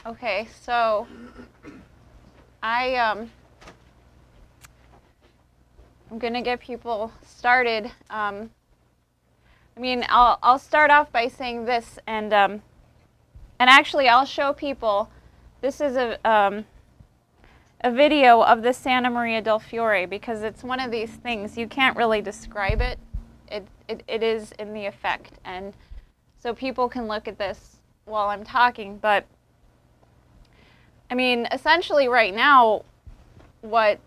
Okay, so I'm gonna get people started. I mean, I'll start off by saying this, and actually I'll show people. This is a video of the Santa Maria del Fiore, because it's one of these things you can't really describe it. It is in the effect, and so people can look at this while I'm talking. But I mean, essentially right now, what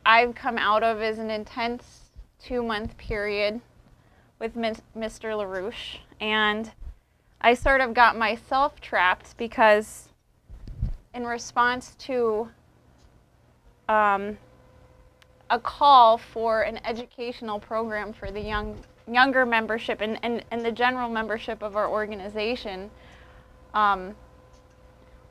I've come out of is an intense 2-month period with Mr. LaRouche, and I sort of got myself trapped because in response to a call for an educational program for the younger membership and the general membership of our organization,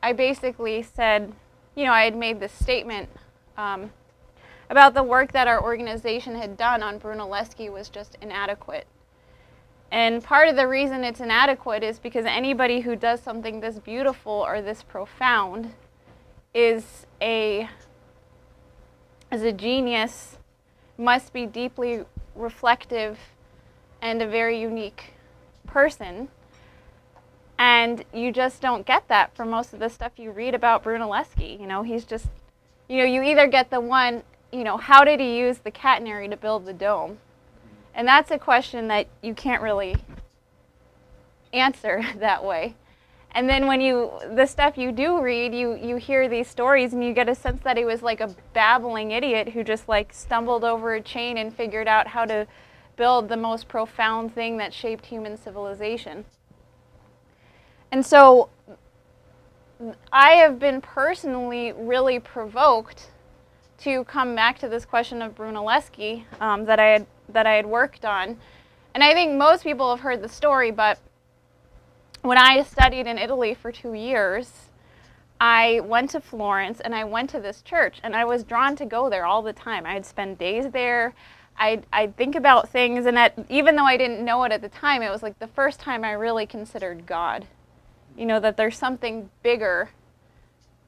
I basically said, you know, I had made this statement about the work that our organization had done on Brunelleschi was just inadequate. And part of the reason it's inadequate is because anybody who does something this beautiful or this profound is a genius, must be deeply reflective and a very unique person. And you just don't get that from most of the stuff you read about Brunelleschi. You know, he's just, you know, you either get the one, you know, how did he use the catenary to build the dome? And that's a question that you can't really answer that way. And then when the stuff you do read, you hear these stories and you get a sense that he was like a babbling idiot who just like stumbled over a chain and figured out how to build the most profound thing that shaped human civilization. And so I have been personally really provoked to come back to this question of Brunelleschi that I had worked on. And I think most people have heard the story, but when I studied in Italy for 2 years, I went to Florence and I went to this church, and I was drawn to go there all the time. I'd spend days there. I'd think about things, and even though I didn't know it at the time, it was like the first time I really considered God. You know, that there's something bigger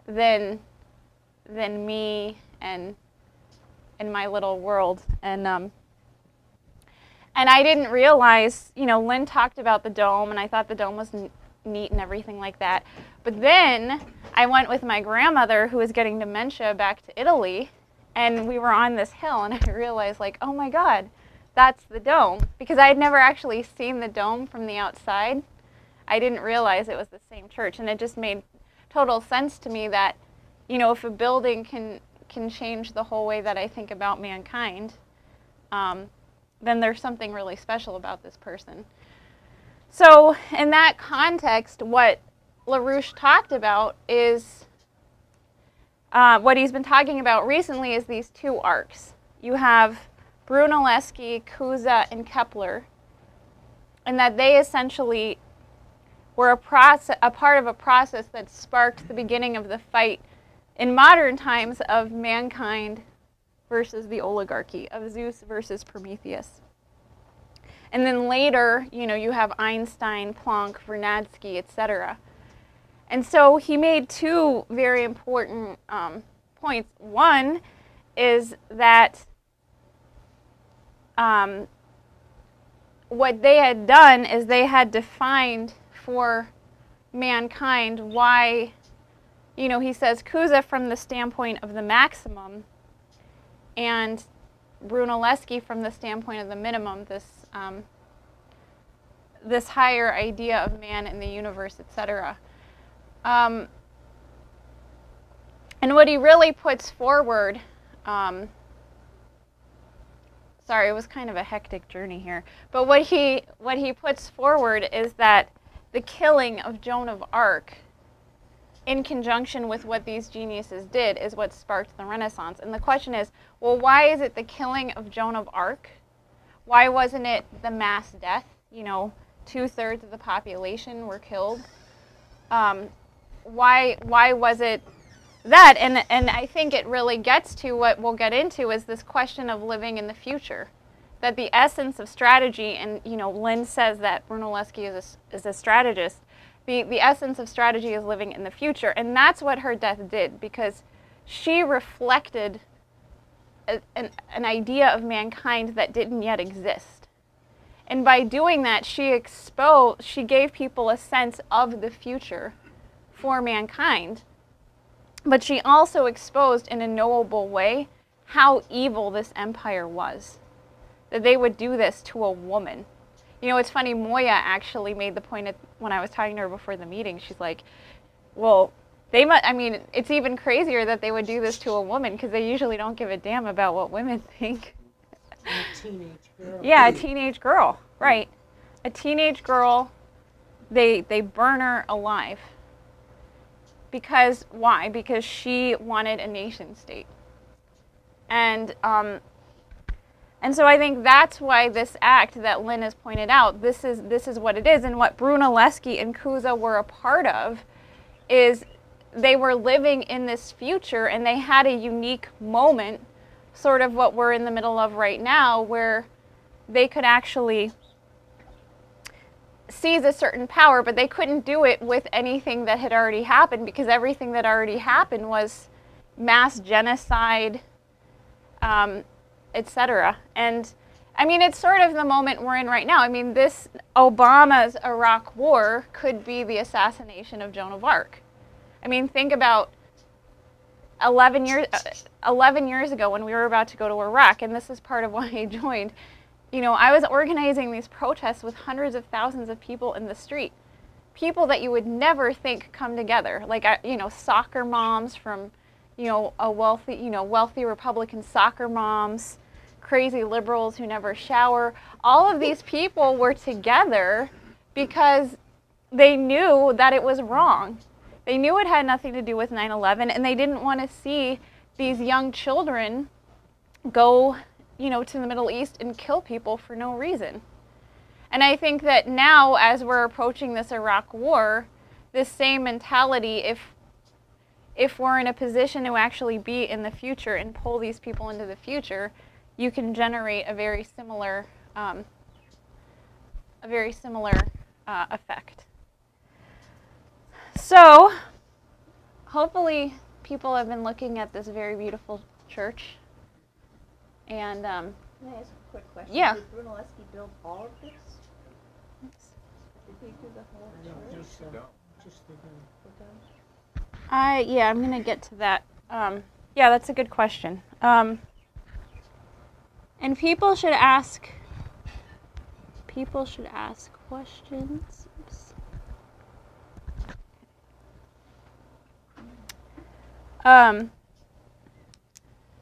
than me and my little world. And I didn't realize, you know, Lynn talked about the dome, and I thought the dome was neat and everything like that. But then I went with my grandmother, who was getting dementia, back to Italy, and we were on this hill, and I realized, like, oh my God, that's the dome. Because I had never actually seen the dome from the outside. I didn't realize it was the same church, and it just made total sense to me that, you know, if a building can change the whole way that I think about mankind, then there's something really special about this person. So in that context, what LaRouche talked about is, what he's been talking about recently is these 2 arcs. You have Brunelleschi, Cusa, and Kepler, and that they essentially were a part of a process that sparked the beginning of the fight in modern times of mankind versus the oligarchy, of Zeus versus Prometheus. And then later, you know, you have Einstein, Planck, Vernadsky, etc. And so he made 2 very important points. One is that what they had done is they had defined for mankind why, you know, he says Cusa from the standpoint of the maximum, and Brunelleschi from the standpoint of the minimum, this higher idea of man in the universe, etc. And what he really puts forward, sorry, it was kind of a hectic journey here, but what he puts forward is that the killing of Joan of Arc, in conjunction with what these geniuses did, is what sparked the Renaissance. And the question is, well, why is it the killing of Joan of Arc? Why wasn't it the mass death? You know, 2/3 of the population were killed. Why was it that? And I think it really gets to what we'll get into, is this question of living in the future. That the essence of strategy, and you know, Lynn says that Brunelleschi is a strategist, The essence of strategy is living in the future. And that's what her death did, because she reflected an idea of mankind that didn't yet exist. And by doing that, she gave people a sense of the future for mankind. But she also exposed in a knowable way how evil this empire was. That they would do this to a woman. You know, it's funny, Moya actually made the point when I was talking to her before the meeting. She's like, well, I mean, it's even crazier that they would do this to a woman, because they usually don't give a damn about what women think. A teenage girl. Yeah, a teenage girl, right. A teenage girl, they burn her alive. Because, why? Because she wanted a nation state. And so I think that's why this act that Lynn has pointed out, this is what it is. And what Brunelleschi and Cusa were a part of is they were living in this future, and they had a unique moment, sort of what we're in the middle of right now, where they could actually seize a certain power, but they couldn't do it with anything that had already happened, because everything that already happened was mass genocide, etc. And I mean, it's sort of the moment we're in right now. I mean, this Obama's Iraq war could be the assassination of Joan of Arc. I mean, think about 11 years ago when we were about to go to Iraq, and this is part of why I joined. You know, I was organizing these protests with hundreds of thousands of people in the street. People that you would never think come together. Like, you know, soccer moms from, you know, wealthy Republican soccer moms, crazy liberals who never shower. All of these people were together because they knew that it was wrong. They knew it had nothing to do with 9/11, and they didn't want to see these young children go, you know, to the Middle East and kill people for no reason. And I think that now, as we're approaching this Iraq war, this same mentality, if we're in a position to actually be in the future and pull these people into the future, you can generate a very similar effect. So, hopefully people have been looking at this very beautiful church. And, Can I ask a quick question? Yeah. Did Brunelleschi build all of this? Did he do the whole church? Just the dome. yeah, I'm going to get to that. Yeah, that's a good question. And people should ask questions. Oops.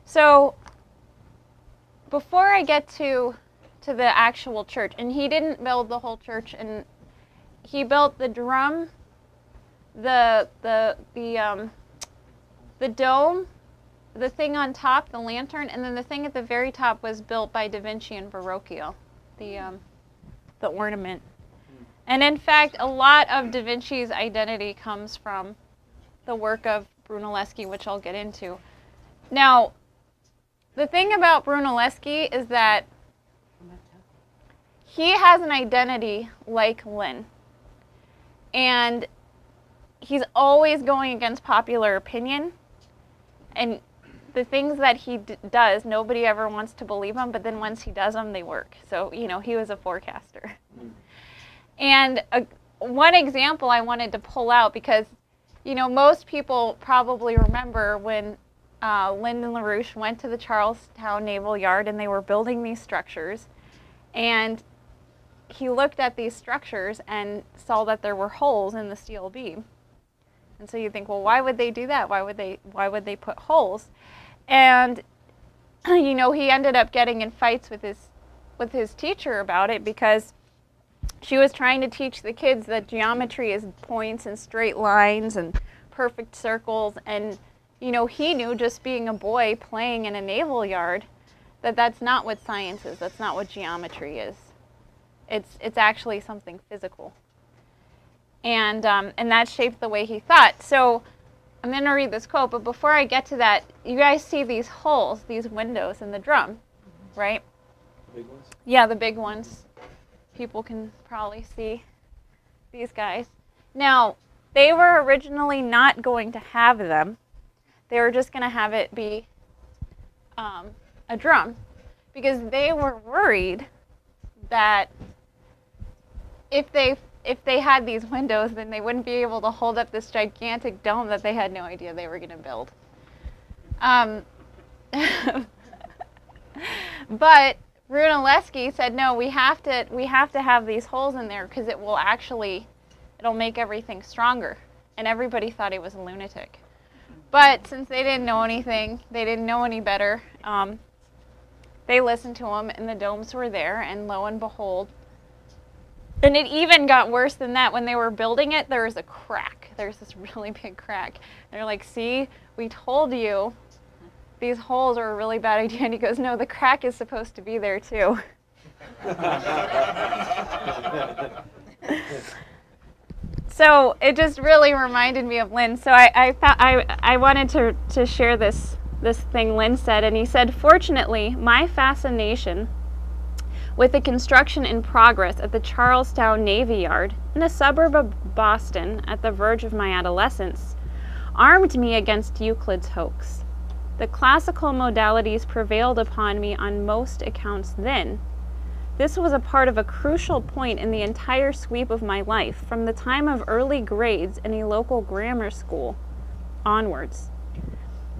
So before I get to the actual church, and he didn't build the whole church, and he built the drum, the dome, the thing on top, the lantern, and then the thing at the very top was built by Da Vinci and Verrocchio, the ornament. And in fact, a lot of Da Vinci's identity comes from the work of Brunelleschi, which I'll get into. Now, the thing about Brunelleschi is that he has an identity like Lynn. And he's always going against popular opinion. And the things that he does, nobody ever wants to believe him, but then once he does them, they work. So, you know, he was a forecaster. And one example I wanted to pull out, because, you know, most people probably remember when Lyndon LaRouche went to the Charlestown Naval Yard and they were building these structures. And he looked at these structures and saw that there were holes in the steel beam. And so you think, well, why would they do that? Why would they put holes? And you know, he ended up getting in fights with his teacher about it, because she was trying to teach the kids that geometry is points and straight lines and perfect circles. And you know, he knew, just being a boy playing in a naval yard, that that's not what science is. That's not what geometry is. It's actually something physical. And that shaped the way he thought. So I'm going to read this quote, but before I get to that, you guys see these holes, these windows in the drum, right? The big ones? Yeah, the big ones. People can probably see these guys. Now, they were originally not going to have them. They were just going to have it be a drum, because they were worried that if they had these windows, then they wouldn't be able to hold up this gigantic dome that they had no idea they were going to build. But Brunelleschi said, no, we have to have these holes in there because it'll make everything stronger. And everybody thought he was a lunatic. But since they didn't know anything, they didn't know any better, they listened to him, and the domes were there, and lo and behold. And it even got worse than that. When they were building it, there was a crack. There's this really big crack. They're like, see, we told you these holes are a really bad idea. And he goes, no, the crack is supposed to be there too. So it just really reminded me of Lynn. So I wanted to share this thing Lynn said. And he said, fortunately, my fascination with the construction in progress at the Charlestown Navy Yard, in a suburb of Boston at the verge of my adolescence, armed me against Euclid's hoax. The classical modalities prevailed upon me on most accounts then. This was a part of a crucial point in the entire sweep of my life, from the time of early grades in a local grammar school onwards.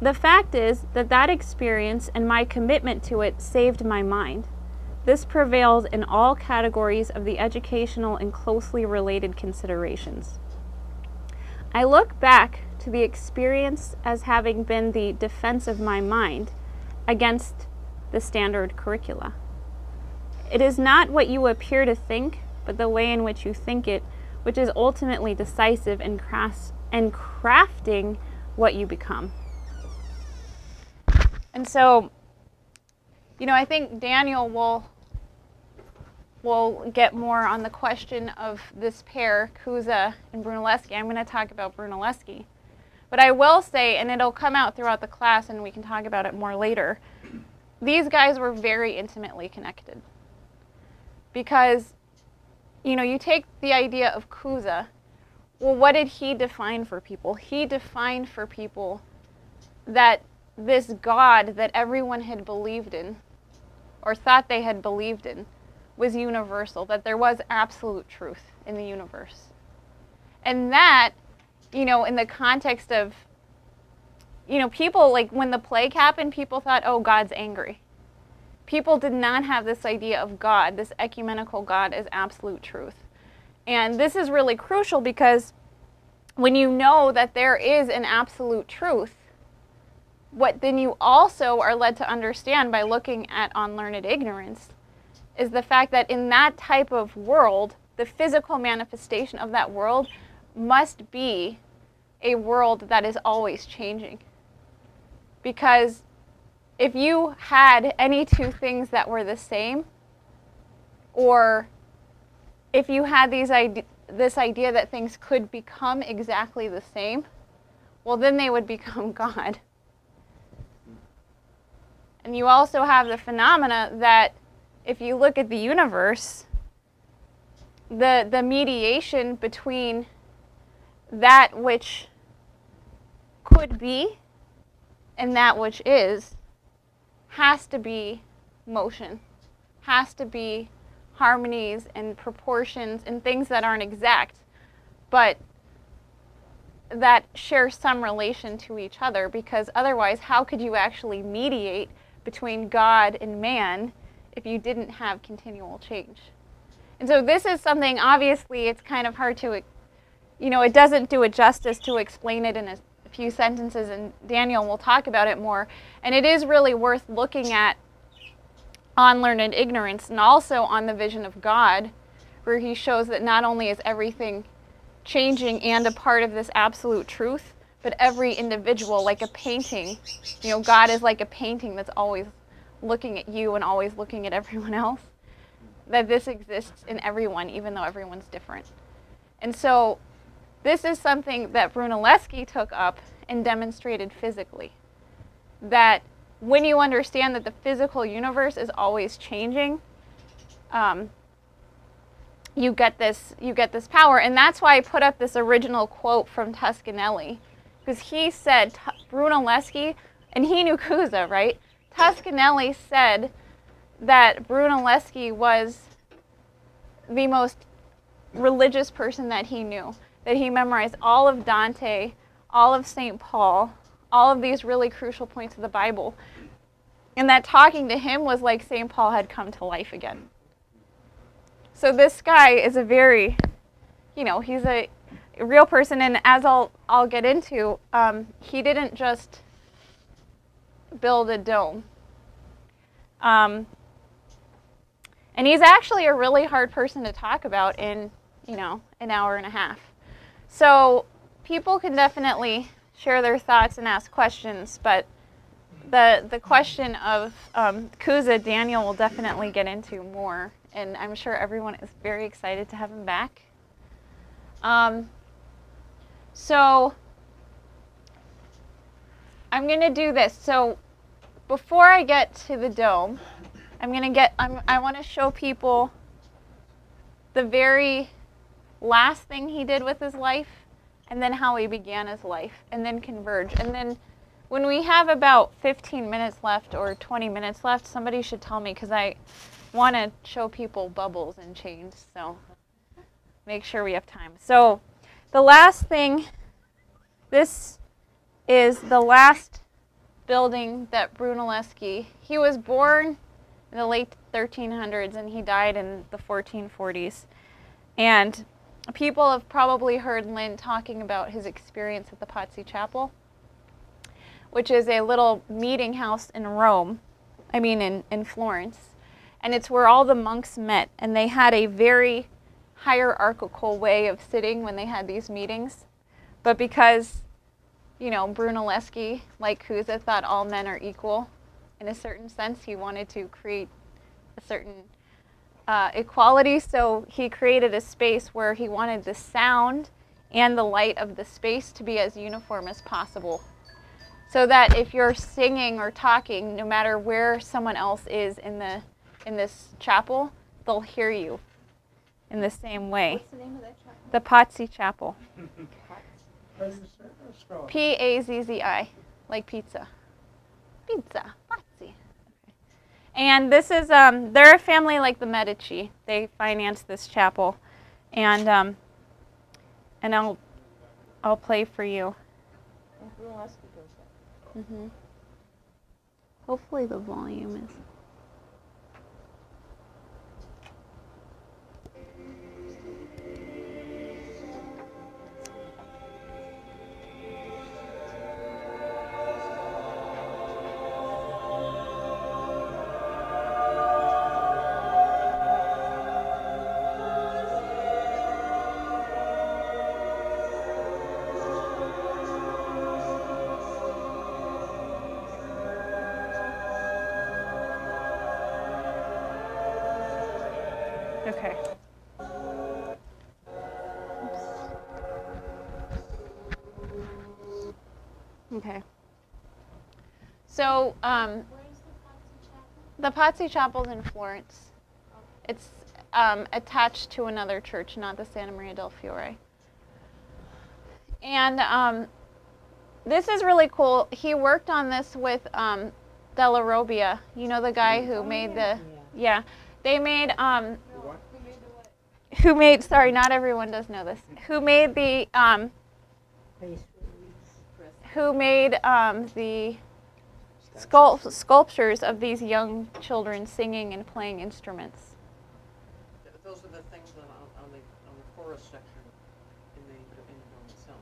The fact is that experience and my commitment to it saved my mind. This prevails in all categories of the educational and closely related considerations. I look back to the experience as having been the defense of my mind against the standard curricula. It is not what you appear to think, but the way in which you think it, which is ultimately decisive in crafting what you become. And so, I think Daniel will get more on the question of this pair, Cusa and Brunelleschi. I'm going to talk about Brunelleschi. But I will say, and it'll come out throughout the class and we can talk about it more later, these guys were very intimately connected. Because, you take the idea of Cusa, well, what did he define for people? He defined for people that this God that everyone had believed in, or thought they had believed in, was universal, that there was absolute truth in the universe. And that, in the context of, people, like when the plague happened, people thought, oh, God's angry. People did not have this idea of God, this ecumenical God, as absolute truth. And this is really crucial because when you know that there is an absolute truth, what then you also are led to understand by looking at unlearned ignorance is the fact that in that type of world, the physical manifestation of that world must be a world that is always changing. Because if you had any two things that were the same, or if you had this idea that things could become exactly the same, well, then they would become God. And you also have the phenomena that if you look at the universe, the mediation between that which could be and that which is has to be motion, has to be harmonies and proportions and things that aren't exact, but that share some relation to each other, because otherwise how could you actually mediate between God and man if you didn't have continual change? And so this is something, obviously, it's kind of hard to, it doesn't do it justice to explain it in a few sentences, and Daniel will talk about it more. And it is really worth looking at on learned ignorance and also on the vision of God, where he shows that not only is everything changing and a part of this absolute truth, but every individual, like a painting, God is like a painting that's always looking at you and always looking at everyone else, that this exists in everyone, even though everyone's different. And so this is something that Brunelleschi took up and demonstrated physically, that when you understand that the physical universe is always changing, you get this power. And that's why I put up this original quote from Toscanelli, because he said, Brunelleschi, and he knew Cusa, right? Toscanelli said that Brunelleschi was the most religious person that he knew, that he memorized all of Dante, all of St. Paul, all of these really crucial points of the Bible, and that talking to him was like St. Paul had come to life again. So this guy is a very, he's a real person, and as I'll get into, he didn't just build a dome. And he's actually a really hard person to talk about in, an hour and a half. So people can definitely share their thoughts and ask questions, but the question of Cusa, Daniel will definitely get into more, and I'm sure everyone is very excited to have him back. So I'm going to do this. So before I get to the dome, I want to show people the very last thing he did with his life, and then how he began his life, and then converge. And then when we have about 15 minutes left or 20 minutes left, somebody should tell me, because I want to show people bubbles and chains, so make sure we have time. So the last thing, this is the last building that Brunelleschi, he was born in the late 1300s and he died in the 1440s. And people have probably heard Lynn talking about his experience at the Pazzi Chapel, which is a little meeting house in in Florence. And it's where all the monks met, and they had a very hierarchical way of sitting when they had these meetings. But because, Brunelleschi, like Cusa, thought all men are equal in a certain sense, he wanted to create a certain equality, so he created a space where he wanted the sound and the light of the space to be as uniform as possible. So that if you're singing or talking, no matter where someone else is in this chapel, they'll hear you in the same way. What's the name of that chapel? The Pazzi Chapel. Spell it. P-A-Z-Z-I, like pizza. Pizza, Pazzi. And this is, they're a family like the Medici. They financed this chapel. And I'll play for you. And Brunelleschi goes there. Mm-hmm. Hopefully the volume is... Okay. Okay. So, Where's the Pazzi Chapel's in Florence. It's attached to another church, not the Santa Maria del Fiore. And this is really cool. He worked on this with Della Robbia. You know the guy who made the... Yeah. They made... Who made... Sorry, not everyone does know this. Who made the... who made the sculptures of these young children singing and playing instruments. Those are the things on the chorus section in the dome itself.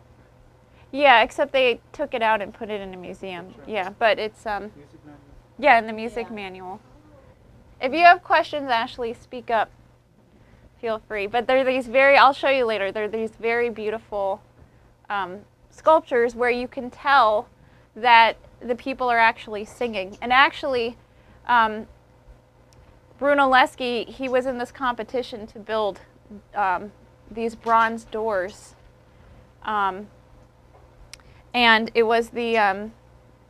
Yeah, except they took it out and put it in a museum. Right. Yeah, but it's Music manual? yeah, in the music manual. If you have questions, Ashley, speak up. Feel free. But they're these very, I'll show you later, they're these very beautiful sculptures where you can tell that the people are actually singing. And actually, Brunelleschi, he was in this competition to build these bronze doors. And it was the,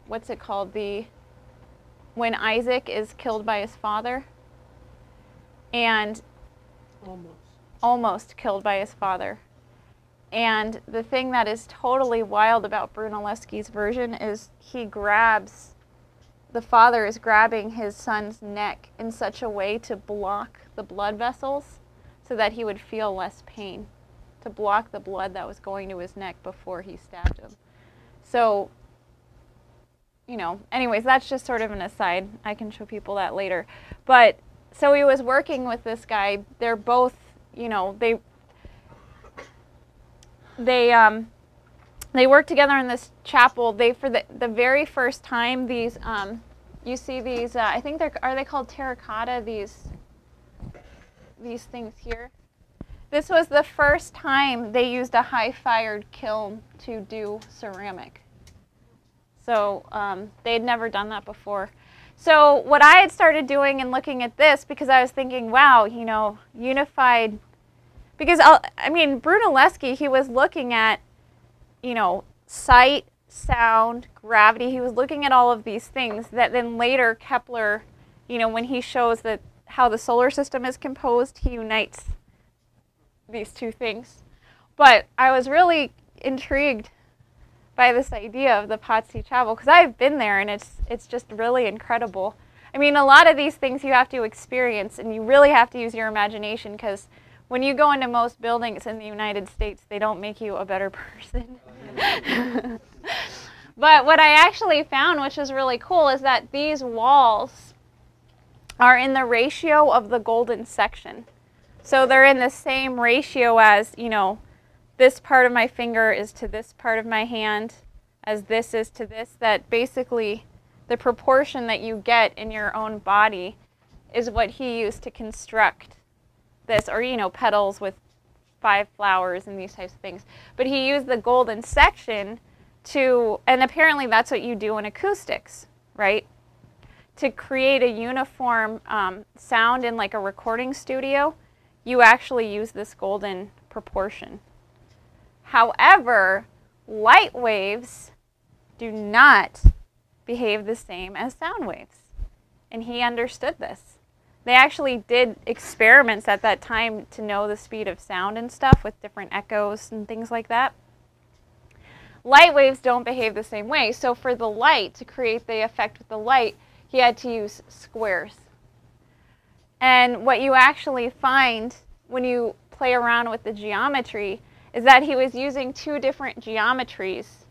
what's it called, when Isaac is killed by his father. And Almost. almost killed by his father. And the thing that is totally wild about Brunelleschi's version is the father is grabbing his son's neck in such a way to block the blood vessels so that he would feel less pain, to block the blood that was going to his neck before he stabbed him. So, anyways, that's just sort of an aside. I can show people that later. But, so he was working with this guy. They're both, they work together in this chapel. For the very first time, these, you see these, I think are they called terracotta, these things here? This was the first time they used a high-fired kiln to do ceramic. So they'd never done that before. So what I had started doing and looking at this, because I was thinking, wow, unified, because Brunelleschi, he was looking at, sight, sound, gravity. He was looking at all of these things that then later Kepler, when he shows that how the solar system is composed, he unites these two things. But I was really intrigued by this idea of the Pazzi Chapel, because I've been there and it's just really incredible. I mean, a lot of these things you have to experience, and you really have to use your imagination, because when you go into most buildings in the United States, they don't make you a better person. But what I actually found, which is really cool, is that these walls are in the ratio of the golden section. So they're in the same ratio as, this part of my finger is to this part of my hand, as this is to this, that basically the proportion that you get in your own body is what he used to construct this, or, petals with 5 flowers and these types of things. But he used the golden section and apparently that's what you do in acoustics, right? To create a uniform sound in like a recording studio, you actually use this golden proportion. However, light waves do not behave the same as sound waves. And he understood this. They actually did experiments at that time to know the speed of sound and stuff with different echoes and things like that. Light waves don't behave the same way. So for the light, to create the effect with the light, he had to use squares. And what you actually find when you play around with the geometry is that he was using 2 different geometries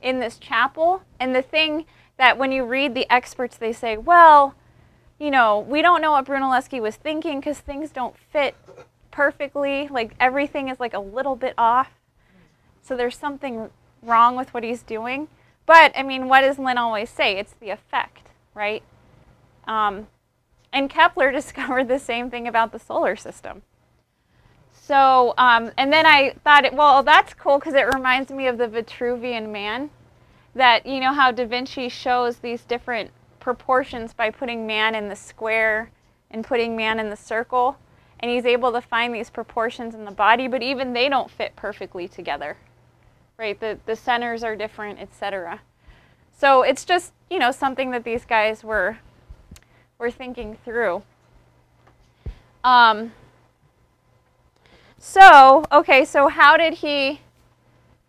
in this chapel. And the thing that when you read the experts, they say, well, we don't know what Brunelleschi was thinking because things don't fit perfectly. Like everything is like a little bit off. So there's something wrong with what he's doing. But, what does Lynn always say? It's the effect, right? And Kepler discovered the same thing about the solar system. So, and then I thought, well, that's cool because it reminds me of the Vitruvian Man. That, how Da Vinci shows these different proportions by putting man in the square and putting man in the circle. And he's able to find these proportions in the body, but even they don't fit perfectly together. Right? The centers are different, etc. So it's just, something that these guys were thinking through. So how did he,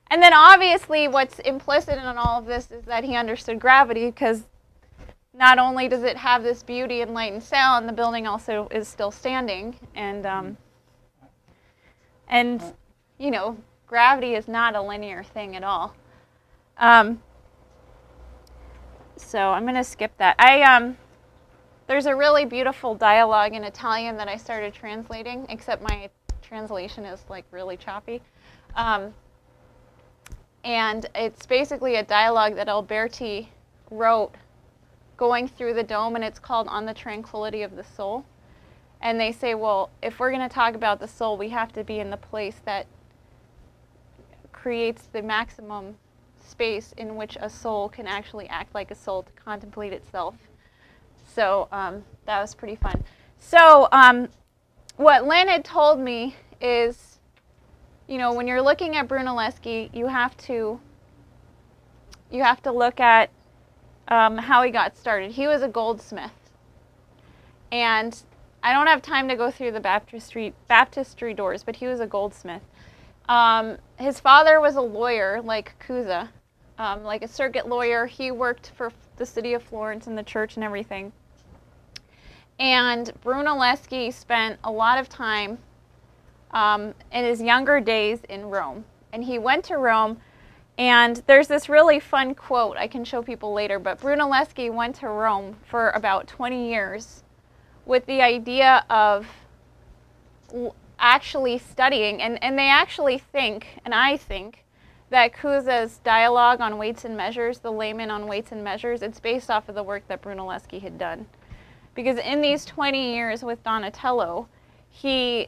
and then obviously what's implicit in all of this is that he understood gravity, because not only does it have this beauty and light and sound, the building also is still standing, and gravity is not a linear thing at all. So I'm going to skip that. There's a really beautiful dialogue in Italian that I started translating, except my translation is like really choppy. And it's basically a dialogue that Alberti wrote going through the dome, and it's called On the Tranquility of the Soul. And they say, well, if we're going to talk about the soul, we have to be in the place that creates the maximum space in which a soul can actually act like a soul to contemplate itself. So that was pretty fun. So what Lynn had told me is, when you're looking at Brunelleschi, you have to look at how he got started. He was a goldsmith. And I don't have time to go through the baptistry doors, but he was a goldsmith. His father was a lawyer, like Cusa, like a circuit lawyer. He worked for the city of Florence and the church and everything. And Brunelleschi spent a lot of time in his younger days in Rome. And he went to Rome, and there's this really fun quote I can show people later, but Brunelleschi went to Rome for about 20 years with the idea of actually studying, and they actually think, and I think, that Cusa's dialogue on weights and measures, the layman on weights and measures, it's based off of the work that Brunelleschi had done. Because in these 20 years with Donatello, he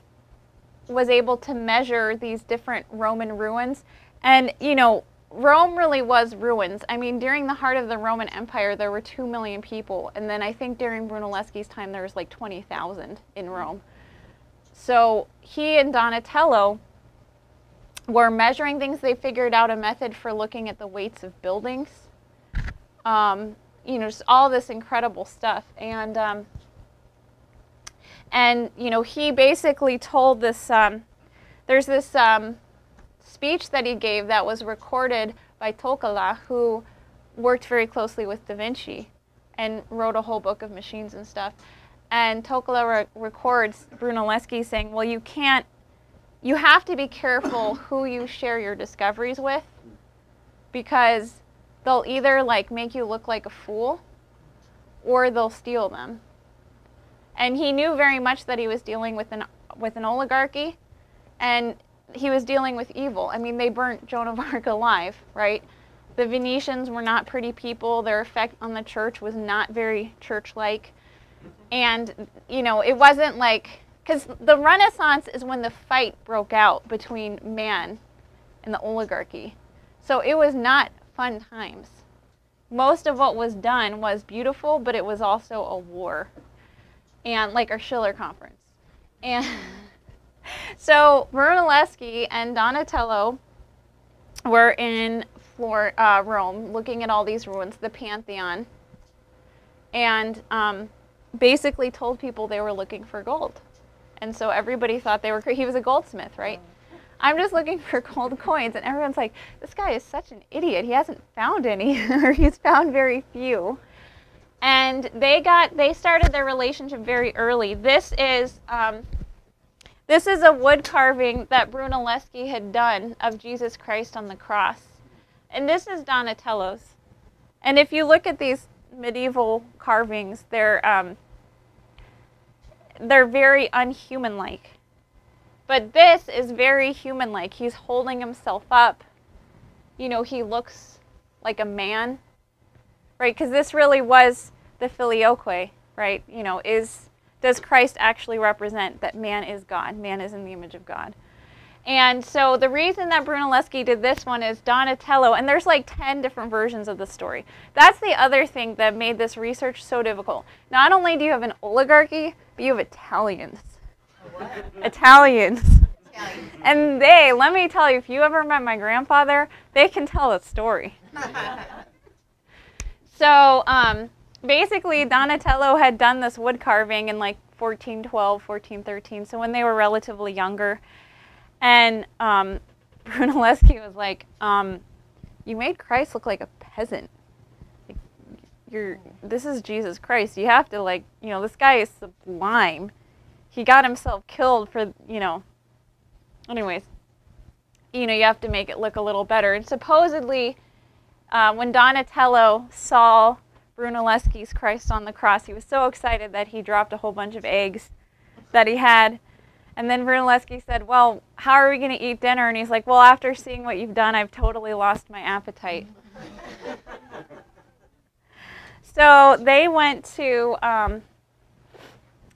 was able to measure these different Roman ruins. And, you know, Rome really was ruins. I mean, during the heart of the Roman Empire, there were 2 million people. And then I think during Brunelleschi's time, there was like 20,000 in Rome. So he and Donatello were measuring things. They figured out a method for looking at the weights of buildings. You know, just all this incredible stuff. And you know, he basically told this, there's this speech that he gave that was recorded by Toccola, who worked very closely with Da Vinci and wrote a whole book of machines and stuff. And Toccola records Brunelleschi saying, well, you have to be careful who you share your discoveries with, because they'll either like make you look like a fool or they'll steal them. And he knew very much that he was dealing with an oligarchy, and he was dealing with evil. I mean, they burnt Joan of Arc alive, right? The Venetians were not pretty people. Their effect on the church was not very church-like. And, you know, it wasn't like, because the Renaissance is when the fight broke out between man and the oligarchy. So it was not fun times. Most of what was done was beautiful, but it was also a war. And like our Schiller Conference. And so Brunelleschi and Donatello were in Rome looking at all these ruins, the Pantheon, and basically told people they were looking for gold. And so everybody thought they were, he was a goldsmith, right? I'm just looking for gold coins, and everyone's like, this guy is such an idiot. He hasn't found any, or he's found very few. And they started their relationship very early. This is a wood carving that Brunelleschi had done of Jesus Christ on the cross. And this is Donatello's. And if you look at these medieval carvings, they're very unhuman-like. But this is very human-like. He's holding himself up. You know, he looks like a man. Right, because this really was the filioque, right? You know, does Christ actually represent that man is God? Man is in the image of God. And so the reason that Brunelleschi did this one is Donatello, and there's like 10 different versions of the story. That's the other thing that made this research so difficult. Not only do you have an oligarchy, but you have Italians. What? Italians. And let me tell you, if you ever met my grandfather, they can tell a story. So basically, Donatello had done this wood carving in like 1412, 1413, so when they were relatively younger. And Brunelleschi was like, you made Christ look like a peasant. Like, this is Jesus Christ. You have to, like, you know, this guy is sublime. He got himself killed for, you know, anyways, you know, you have to make it look a little better. And supposedly, when Donatello saw Brunelleschi's Christ on the cross, he was so excited that he dropped a whole bunch of eggs that he had. And then Brunelleschi said, well, how are we going to eat dinner? And he's like, well, after seeing what you've done, I've totally lost my appetite. So they went to,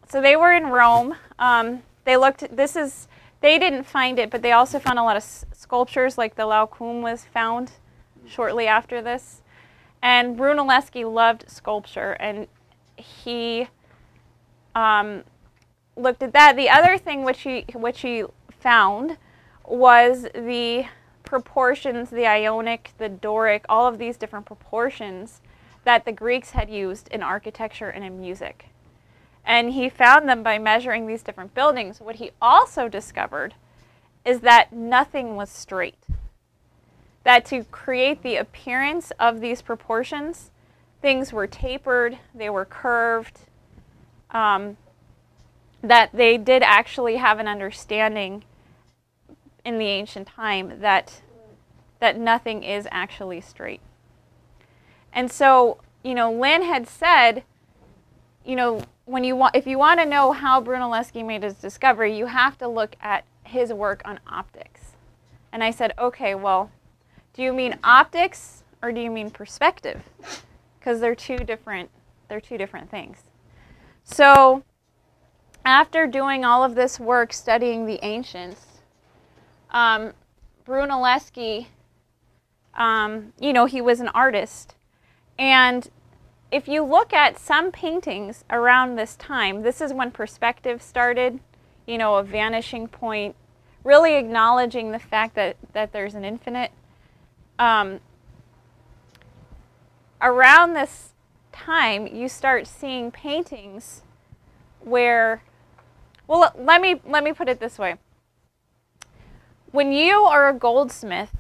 so they were in Rome. They didn't find it, but they also found a lot of sculptures, like the Laocoon was found shortly after this. And Brunelleschi loved sculpture, and he looked at that. The other thing which he found was the proportions, the Ionic, the Doric, all of these different proportions that the Greeks had used in architecture and in music. And he found them by measuring these different buildings. What he also discovered is that nothing was straight. That to create the appearance of these proportions, things were tapered, they were curved, that they did actually have an understanding in the ancient time that nothing is actually straight. And so, you know, Lynn had said, you know, if you want to know how Brunelleschi made his discovery, you have to look at his work on optics. And I said, okay, well, do you mean optics or do you mean perspective? Because they're two different things. So after doing all of this work studying the ancients, Brunelleschi, you know, he was an artist. And if you look at some paintings around this time, this is when perspective started, you know, a vanishing point, really acknowledging the fact that there's an infinite. Around this time, you start seeing paintings where, well, let me put it this way. When you are a goldsmith,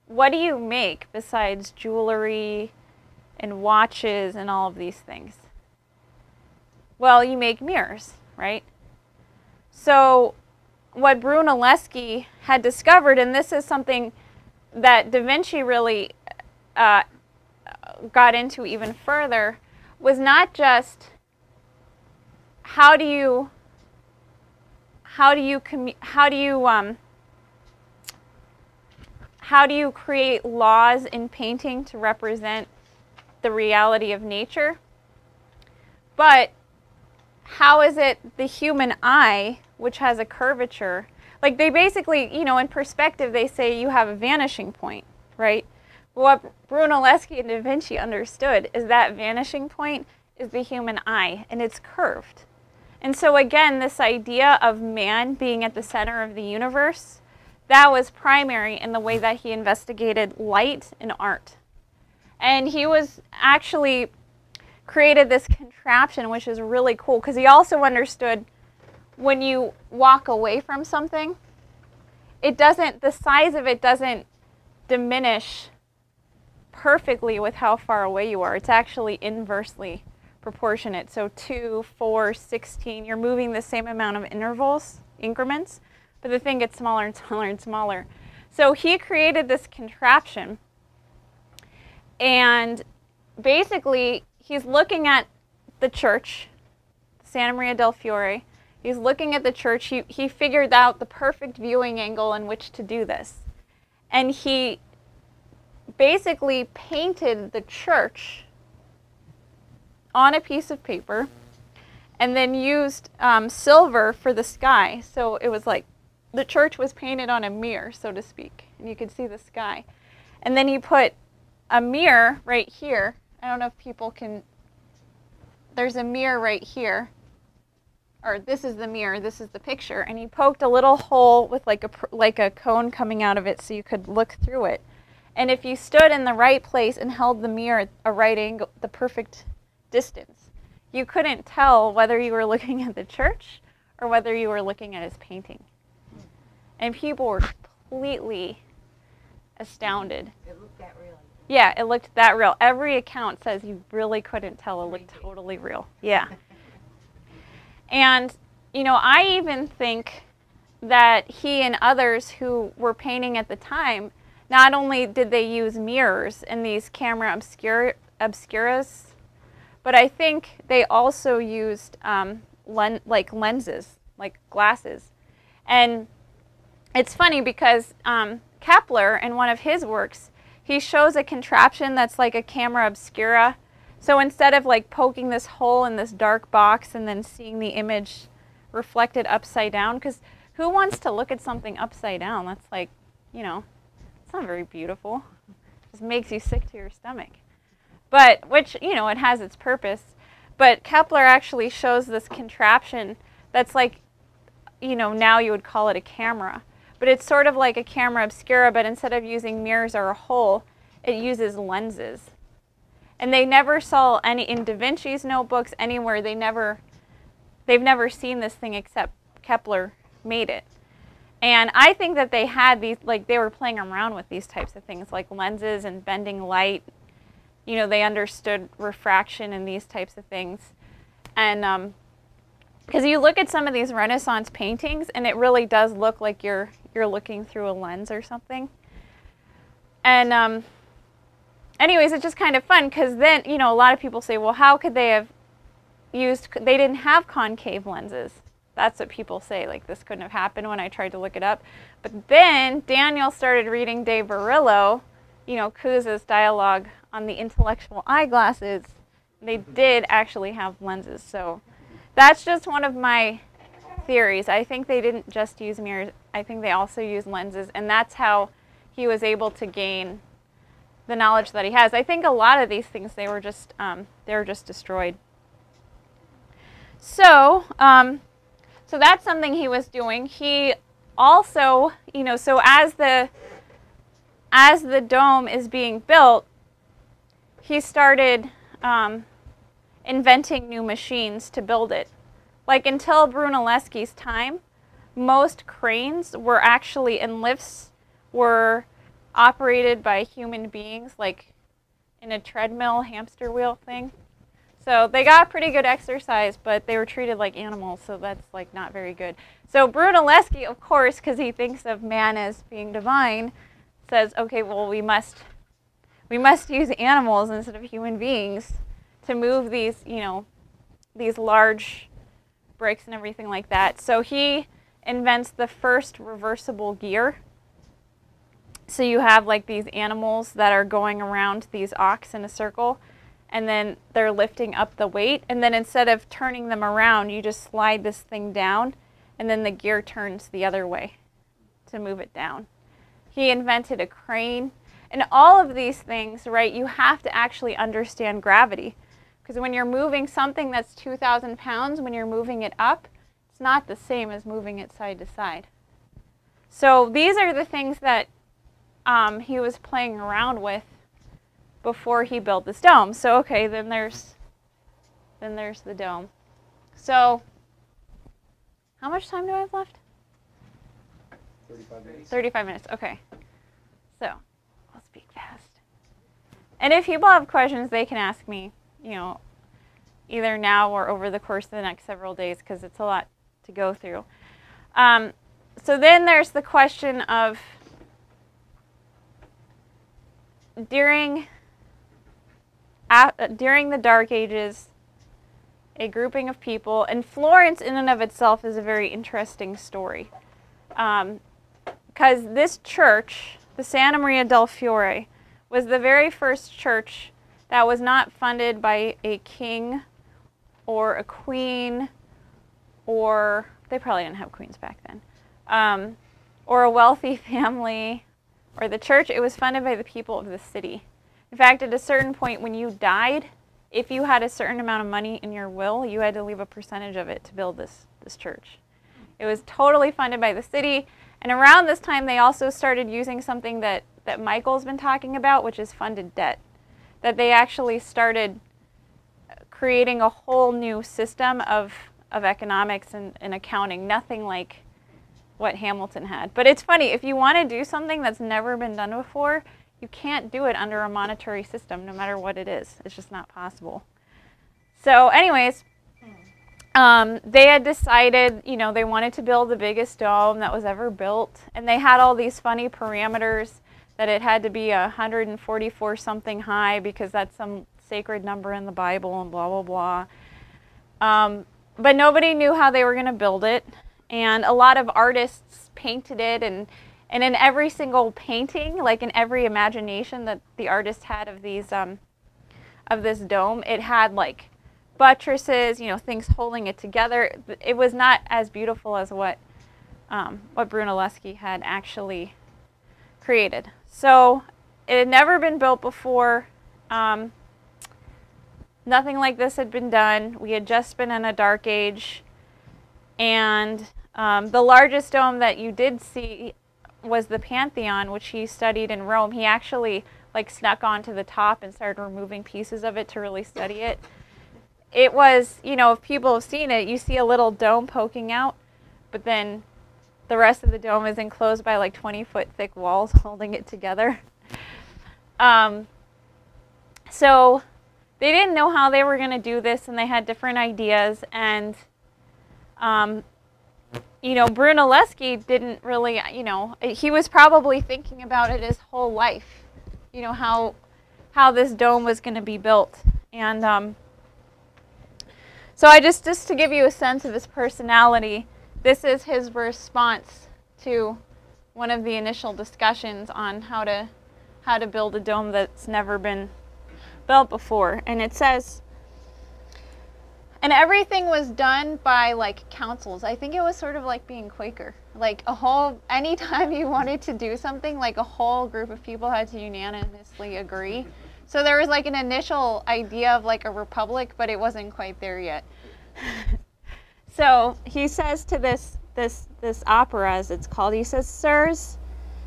what do you make besides jewelry and watches and all of these things? Well, you make mirrors, right? So what Brunelleschi had discovered, and this is something that Da Vinci really got into even further, was not just how do you create laws in painting to represent the reality of nature, but how is it the human eye, which has a curvature, like they basically, you know, in perspective, they say you have a vanishing point, right? What Brunelleschi and Da Vinci understood is that vanishing point is the human eye, and it's curved. And so again, this idea of man being at the center of the universe, that was primary in the way that he investigated light and art. And he was actually created this contraption, which is really cool, because he also understood when you walk away from something, the size of it doesn't diminish perfectly with how far away you are. It's actually inversely proportionate. So 2, 4, 16, you're moving the same amount of increments, but the thing gets smaller and smaller and smaller. So he created this contraption, and basically he's looking at the church, Santa Maria del Fiore. He's looking at the church. He figured out the perfect viewing angle in which to do this. And he basically painted the church on a piece of paper and then used silver for the sky. So it was like the church was painted on a mirror, so to speak, and you could see the sky. And then he put a mirror right here. I don't know if people can, there's a mirror right here. Or this is the mirror, this is the picture, and he poked a little hole with like a cone coming out of it so you could look through it. And if you stood in the right place and held the mirror at a right angle, the perfect distance, you couldn't tell whether you were looking at the church or whether you were looking at his painting. And people were completely astounded. It looked that real. Yeah, it looked that real. Every account says you really couldn't tell. It looked totally real. Yeah. And, you know, I even think that he and others who were painting at the time, not only did they use mirrors in these camera obscuras, but I think they also used lenses, like glasses. And it's funny because Kepler, in one of his works, he shows a contraption that's like a camera obscura. So instead of like poking this hole in this dark box and then seeing the image reflected upside down, because who wants to look at something upside down? That's like, you know, it's not very beautiful. It just makes you sick to your stomach. But, which, you know, it has its purpose. But Kepler actually shows this contraption that's like, you know, now you would call it a camera. But it's sort of like a camera obscura, but instead of using mirrors or a hole, it uses lenses. And they never saw any, in Da Vinci's notebooks, anywhere, they never they've never seen this thing except Kepler made it. And I think that they had these, like they were playing around with these types of things like lenses and bending light. You know, they understood refraction and these types of things. And because you look at some of these Renaissance paintings and it really does look like you're looking through a lens or something. And anyways, it's just kind of fun because then, you know, a lot of people say, well, how could they have used, they didn't have concave lenses. That's what people say, like this couldn't have happened when I tried to look it up. But then Daniel started reading De Barillo, you know, Couza's dialogue on the intellectual eyeglasses. They did actually have lenses. So that's just one of my theories. I think they didn't just use mirrors. I think they also used lenses. And that's how he was able to gain the knowledge that he has. I think a lot of these things, they were just destroyed. So, so that's something he was doing. He also, you know, so as the dome is being built, he started inventing new machines to build it. Like until Brunelleschi's time, most cranes were actually, and lifts were operated by human beings, like in a treadmill, hamster wheel thing. So they got pretty good exercise, but they were treated like animals, so that's like not very good. So Brunelleschi, of course, because he thinks of man as being divine, says, okay, well, we must use animals instead of human beings to move these, you know, these large bricks and everything like that. So he invents the first reversible gear. So you have like these animals that are going around these ox in a circle, and then they're lifting up the weight, and then instead of turning them around, you just slide this thing down, and then the gear turns the other way to move it down. He invented a crane, and all of these things, right, you have to actually understand gravity, because when you're moving something that's 2,000 pounds, when you're moving it up, it's not the same as moving it side to side. So these are the things that he was playing around with before he built this dome. So okay, then there's the dome. So how much time do I have left? 35 minutes. 35 minutes, okay. So I'll speak fast. And if people have questions, they can ask me, you know, either now or over the course of the next several days, because it's a lot to go through. So then there's the question of during the Dark Ages, a grouping of people, and Florence in and of itself is a very interesting story. Because this church, the Santa Maria del Fiore, was the very first church that was not funded by a king or a queen, or they probably didn't have queens back then, or a wealthy family, or the church. It was funded by the people of the city. In fact, at a certain point when you died, if you had a certain amount of money in your will, you had to leave a percentage of it to build this church. It was totally funded by the city. And around this time, they also started using something that Michael's been talking about, which is funded debt. That they actually started creating a whole new system of economics and accounting, nothing like what Hamilton had. But it's funny, if you want to do something that's never been done before, you can't do it under a monetary system, no matter what it is. It's just not possible. So anyways, they had decided, you know, they wanted to build the biggest dome that was ever built. And they had all these funny parameters that it had to be 144 something high because that's some sacred number in the Bible and blah, blah, blah. But nobody knew how they were going to build it. And a lot of artists painted it, and in every single painting, like in every imagination that the artist had of these of this dome, it had like buttresses, you know, things holding it together. It was not as beautiful as what Brunelleschi had actually created. So it had never been built before. Nothing like this had been done. We had just been in a dark age, and the largest dome that you did see was the Pantheon, which he studied in Rome. He actually like snuck onto the top and started removing pieces of it to really study it. it was, you know, if people have seen it, you see a little dome poking out, but then the rest of the dome is enclosed by like 20-foot thick walls holding it together. So they didn't know how they were going to do this, and they had different ideas. And, you know, Brunelleschi didn't really, you know, he was probably thinking about it his whole life, you know, how this dome was going to be built. And so I just to give you a sense of his personality, this is his response to one of the initial discussions on how to build a dome that's never been built before. And it says, and everything was done by like councils. I think it was sort of like being Quaker. Like anytime you wanted to do something, like a whole group of people had to unanimously agree. So there was like an initial idea of like a republic, but it wasn't quite there yet. So he says to this opera, as it's called, he says, "Sirs,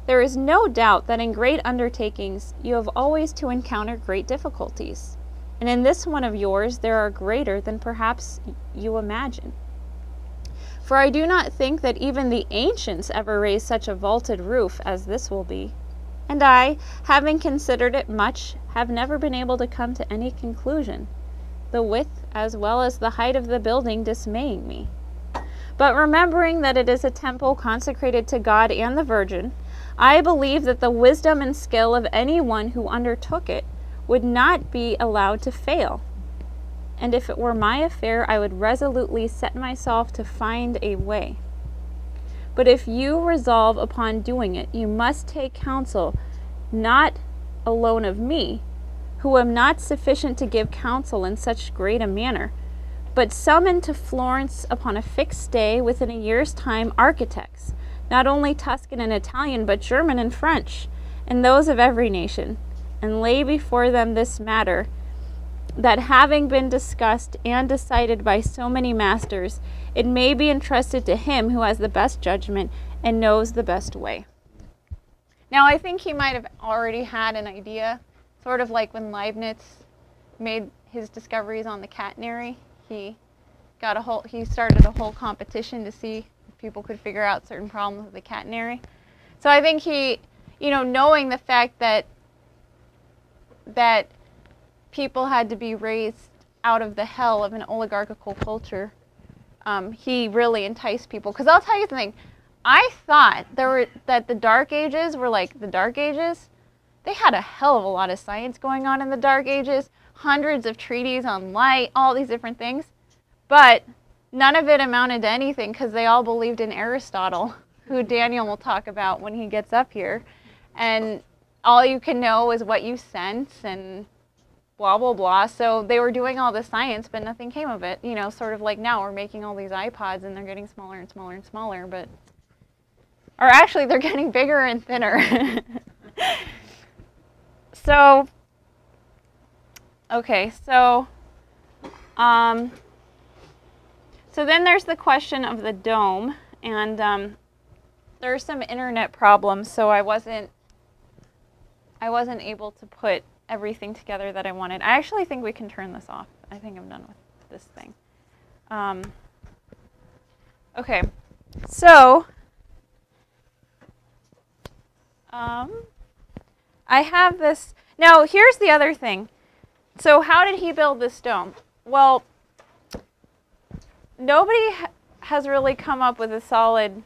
there is no doubt that in great undertakings you have always to encounter great difficulties, and in this one of yours there are greater than perhaps you imagine. For I do not think that even the ancients ever raised such a vaulted roof as this will be, and I, having considered it much, have never been able to come to any conclusion, the width as well as the height of the building dismaying me. But remembering that it is a temple consecrated to God and the Virgin, I believe that the wisdom and skill of any one who undertook it would not be allowed to fail. And if it were my affair, I would resolutely set myself to find a way. But if you resolve upon doing it, you must take counsel, not alone of me, who am not sufficient to give counsel in such great a manner, but summon to Florence upon a fixed day within a year's time architects, not only Tuscan and Italian, but German and French, and those of every nation, and lay before them this matter, that having been discussed and decided by so many masters, it may be entrusted to him who has the best judgment and knows the best way." Now, I think he might have already had an idea, sort of like when Leibniz made his discoveries on the catenary. He started a whole competition to see if people could figure out certain problems with the catenary. So I think he, you know, knowing the fact that people had to be raised out of the hell of an oligarchical culture, he really enticed people. Because I'll tell you something, I thought that the Dark Ages were like the Dark Ages. They had a hell of a lot of science going on in the Dark Ages, hundreds of treatises on light, all these different things. But none of it amounted to anything because they all believed in Aristotle, who Daniel will talk about when he gets up here. And all you can know is what you sense and blah, blah, blah. So they were doing all the science, but nothing came of it. You know, sort of like now we're making all these iPods and they're getting smaller and smaller and smaller, but, or actually they're getting bigger and thinner. So, okay, so then there's the question of the dome, and there are some internet problems, so I wasn't able to put everything together that I wanted. I actually think we can turn this off. I think I'm done with this thing. Okay, so I have this. Now, here's the other thing. So how did he build this dome? Well, nobody has really come up with a solid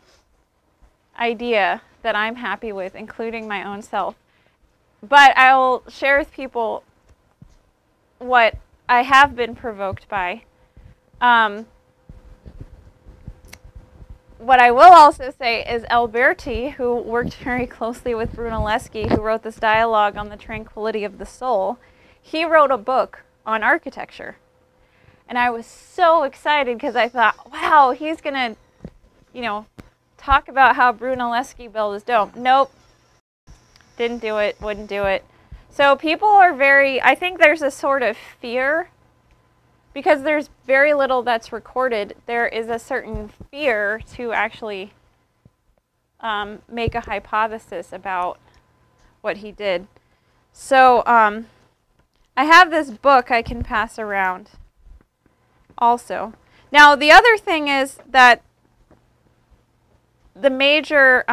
idea that I'm happy with, including my own self. But I'll share with people what I have been provoked by. What I will also say is Alberti, who worked very closely with Brunelleschi, who wrote this dialogue on the tranquility of the soul, he wrote a book on architecture. And I was so excited because I thought, wow, he's going to, you know, talk about how Brunelleschi built his dome. Nope. Didn't do it. Wouldn't do it. So people are very, I think there's a sort of fear, because there's very little that's recorded, there is a certain fear to actually make a hypothesis about what he did. So I have this book I can pass around. also. Now, the other thing is that the major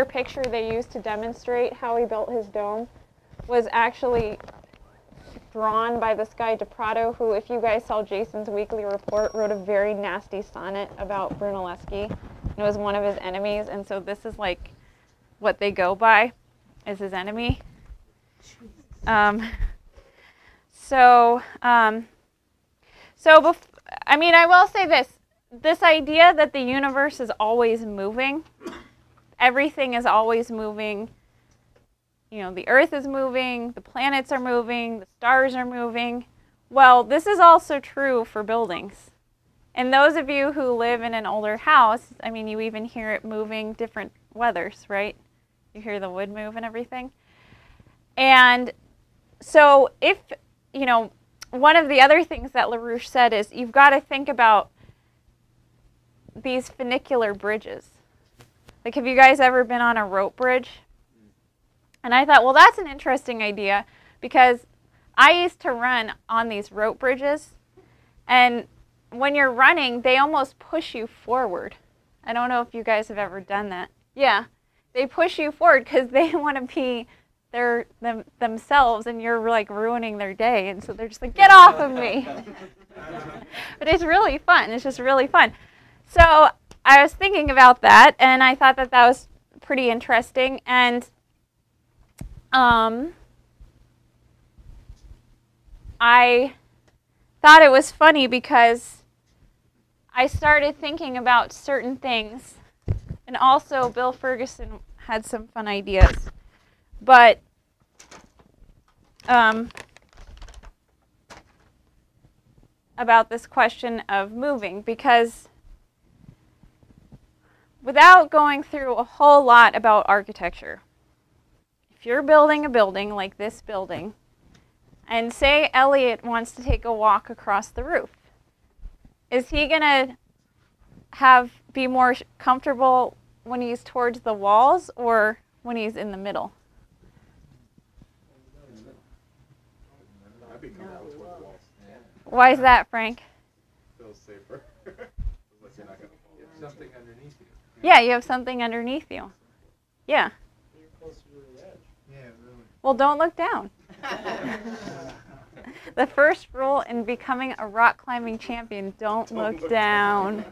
picture they used to demonstrate how he built his dome was actually drawn by this guy DePrato, who, if you guys saw Jason's weekly report, wrote a very nasty sonnet about Brunelleschi. It was one of his enemies, and so this is like what they go by as his enemy. I mean, I will say this idea that the universe is always moving, everything is always moving, you know, the earth is moving, the planets are moving, the stars are moving. Well, this is also true for buildings. And those of you who live in an older house, I mean, you even hear it moving different weathers, right? You hear the wood move and everything. And so if, you know, one of the other things that LaRouche said is you've got to think about these funicular bridges. Like, have you guys ever been on a rope bridge? And I thought, well, that's an interesting idea, because I used to run on these rope bridges, and when you're running, they almost push you forward. I don't know if you guys have ever done that. Yeah, they push you forward because they want to be themselves, and you're like ruining their day, and so they're just like, get off of me. But it's really fun. It's just really fun. So I was thinking about that, and I thought that that was pretty interesting, and I thought it was funny because I started thinking about certain things, and also Bill Ferguson had some fun ideas. But about this question of moving, because without going through a whole lot about architecture, if you're building a building like this building, and say Elliot wants to take a walk across the roof, is he going to be more comfortable when he's towards the walls or when he's in the middle? Why is that, Frank? Feels safer. Unless you're not going to fall. You have something underneath you. Yeah, you have something underneath you. Yeah. You're closer to the edge. Yeah, really. Well, don't look down. The first rule in becoming a rock climbing champion, don't look down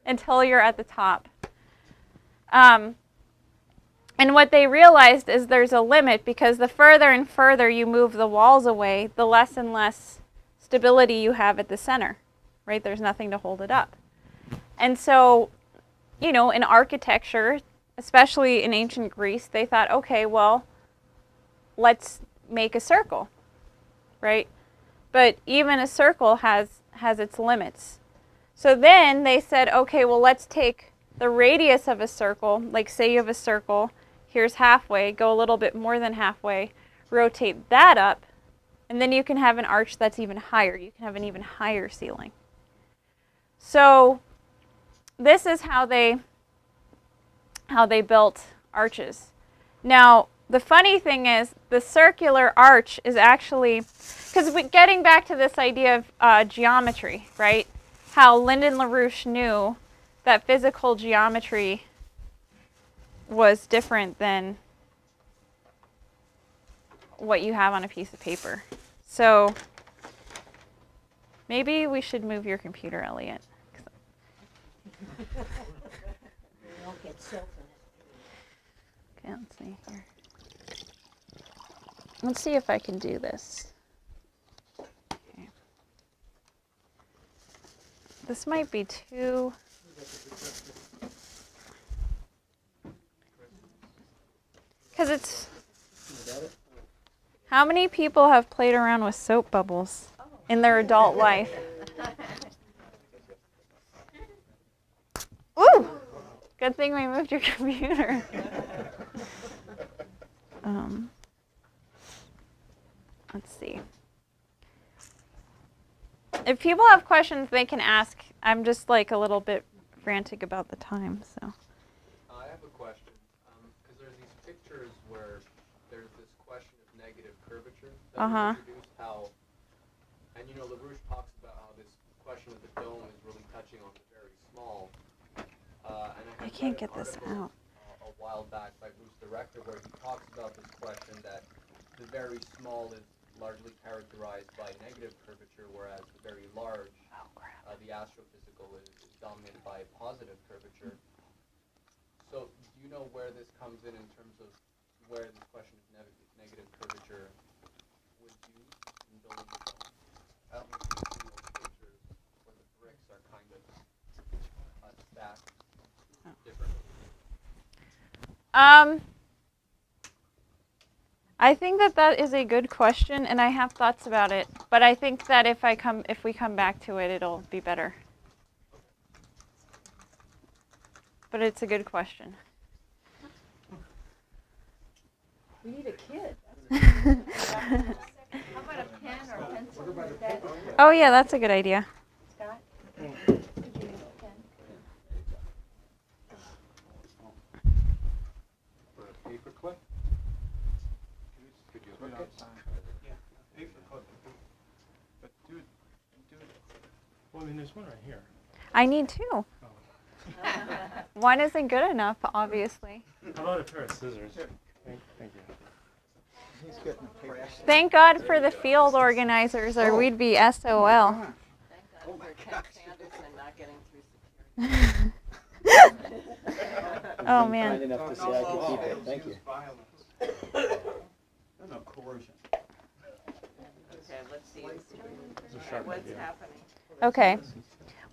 until you're at the top. And what they realized is there's a limit, because the further and further you move the walls away, the less and less stability you have at the center, right? There's nothing to hold it up. And so, you know, in architecture, especially in ancient Greece, they thought, okay, well, let's make a circle, right? But even a circle has its limits. So then they said, okay, well, let's take the radius of a circle, like say you have a circle, here's halfway, go a little bit more than halfway, rotate that up, and then you can have an arch that's even higher. You can have an even higher ceiling. So this is how they built arches. Now, the funny thing is the circular arch is actually, because getting back to this idea of geometry, right? How Lyndon LaRouche knew that physical geometry was different than what you have on a piece of paper. So maybe we should move your computer, Elliot. Don't get silk in it. Okay, let's see here. Let's see if I can do this. Okay. This might be too... Because it's... How many people have played around with soap bubbles in their adult life? Ooh! Good thing we moved your computer. Let's see. If people have questions, they can ask. I'm just like a little bit frantic about the time, so. I have a question, because there's these pictures where there's this question of negative curvature that was introduced, how And you know, LaRouche talks about how this question of the dome is really touching on the very small. And I can't get this out. A while back by Bruce Director, where he talks about this question that the very small is largely characterized by negative curvature, whereas the very large, the astrophysical, is dominated by positive curvature. So do you know where this comes in terms of where this question of negative curvature was used in building the dome? I don't know if you've seen those pictures where the bricks are kind of stacked differently. I think that is a good question, and I have thoughts about it. But I think that if we come back to it, it'll be better. But it's a good question. We need a kid. How about a pen or a pencil? Oh yeah, that's a good idea. Scott? For a paper clip? Could you hook it? Yeah, paper clip. But do it. Well, I mean, there's one right here. I need two. Oh. One isn't good enough, obviously. How about a pair of scissors? Thank you. He's getting a paper. Thank God for the field organizers, or we'd be SOL. Thank God for Ted Sanderson not getting through security. Oh man. Kind enough to say I could keep it. Thank you. No coercion. Okay, let's see. What's happening? Okay.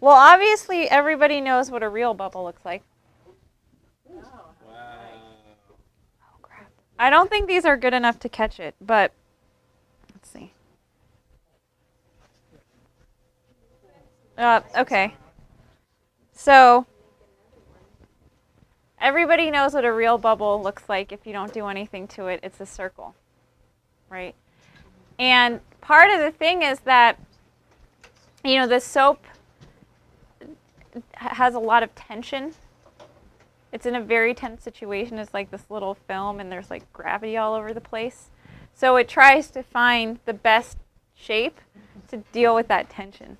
Well, obviously everybody knows what a real bubble looks like. Oh, I don't think these are good enough to catch it, but let's see. Okay. So everybody knows what a real bubble looks like if you don't do anything to it. It's a circle, right? And part of the thing is that, you know, the soap has a lot of tension. It's in a very tense situation. It's like this little film and there's like gravity all over the place. So it tries to find the best shape to deal with that tension.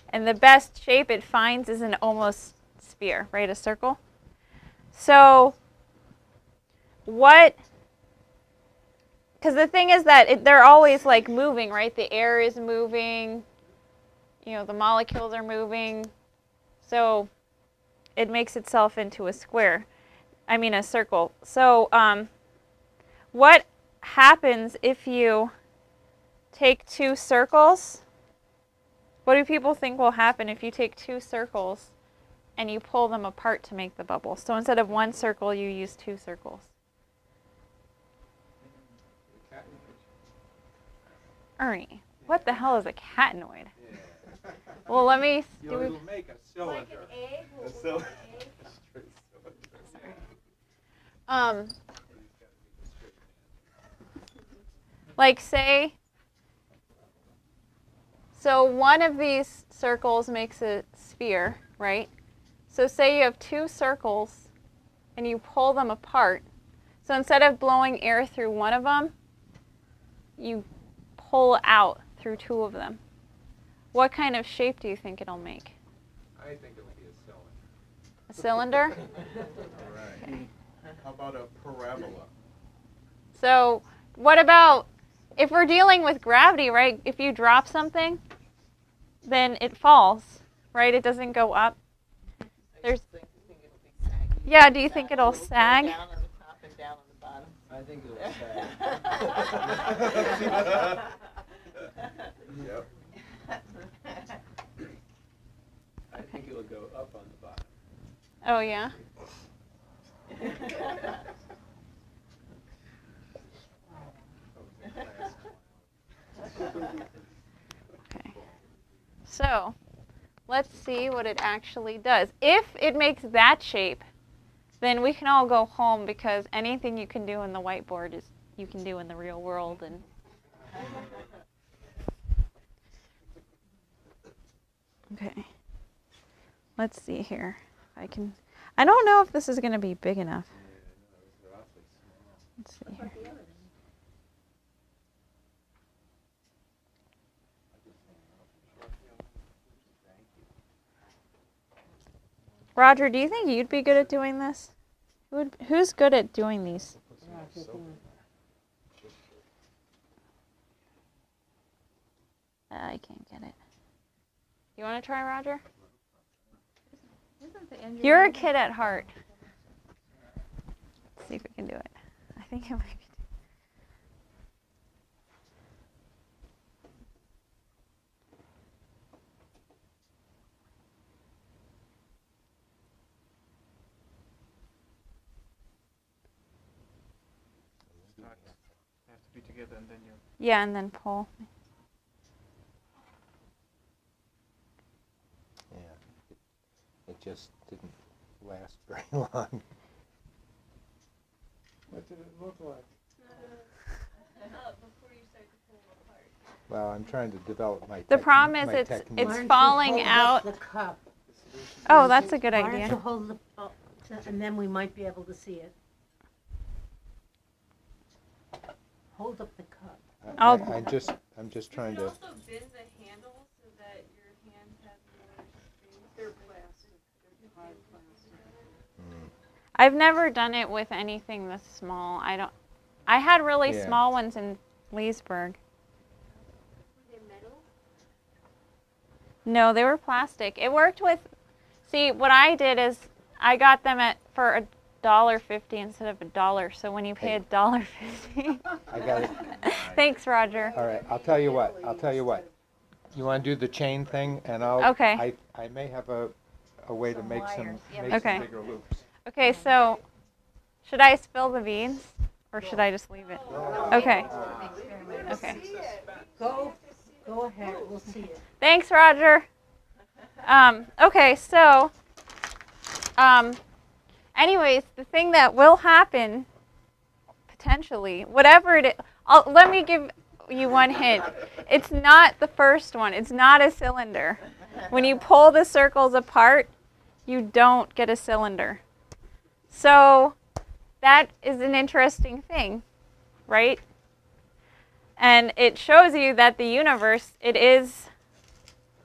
And the best shape it finds is an almost sphere, right? A circle. So because the thing is that they're always like moving, right? The air is moving, you know, the molecules are moving. So it makes itself into a square. I mean a circle. So what happens if you take two circles? What do people think will happen if you take two circles and you pull them apart to make the bubble? So instead of one circle, you use two circles. Ernie, what the hell is a catenoid? Well, let me. You'll make a cylinder. Like an egg? A cylinder. Like say, so one of these circles makes a sphere, right? So say you have two circles and you pull them apart. So instead of blowing air through one of them, you pull out through two of them. What kind of shape do you think it'll make? I think it would be a cylinder. A cylinder? Right. Okay. How about a parabola? So what about, if we're dealing with gravity, right? If you drop something, then it falls, right? It doesn't go up. You think it'll be saggy? Yeah, do you think it'll sag? Down on the top and down on the bottom. I think it'll sag. Yep. I think it'll go up on the bottom. Oh, yeah? Okay. So, let's see what it actually does. If it makes that shape, then we can all go home because anything you can do in the whiteboard is you can do in the real world. And okay. Let's see here. I don't know if this is going to be big enough. Let's see here. Roger, do you think you'd be good at doing this? Who's good at doing these? I can't get it. You want to try, Roger? You're a kid at heart. Let's see if we can do it. I think it might be. They have to be together and then you. Yeah, and then pull. Yeah, it just didn't last very long. What did it look like? Well, I'm trying to develop my The problem is it's technique. it's falling out. The cup. Oh, that's a good Why don't you idea. hold the, and then we might be able to see it. Hold up the cup. I'm just trying to. also bend the handle so that your hands have more space? They're plastic. I've never done it with anything this small. I had really Yeah. small ones in Leesburg. Were they metal? No, they were plastic. It worked with. See, what I did is I got them for $1.50 instead of $1. So when you pay $1.50. I got it. Thanks, Roger. All right, I'll tell you what. You want to do the chain thing, and I'll. Okay. I may have a way to make some Okay. bigger loops. Okay, so should I spill the beans or should I just leave it? Okay. Okay. Go ahead, we'll see it. Thanks, Roger. Okay, so, anyways, the thing that will happen, potentially, whatever it is, let me give you one hint. It's not the first one. It's not a cylinder. When you pull the circles apart, you don't get a cylinder. So that is an interesting thing, right? And it shows you that the universe, it is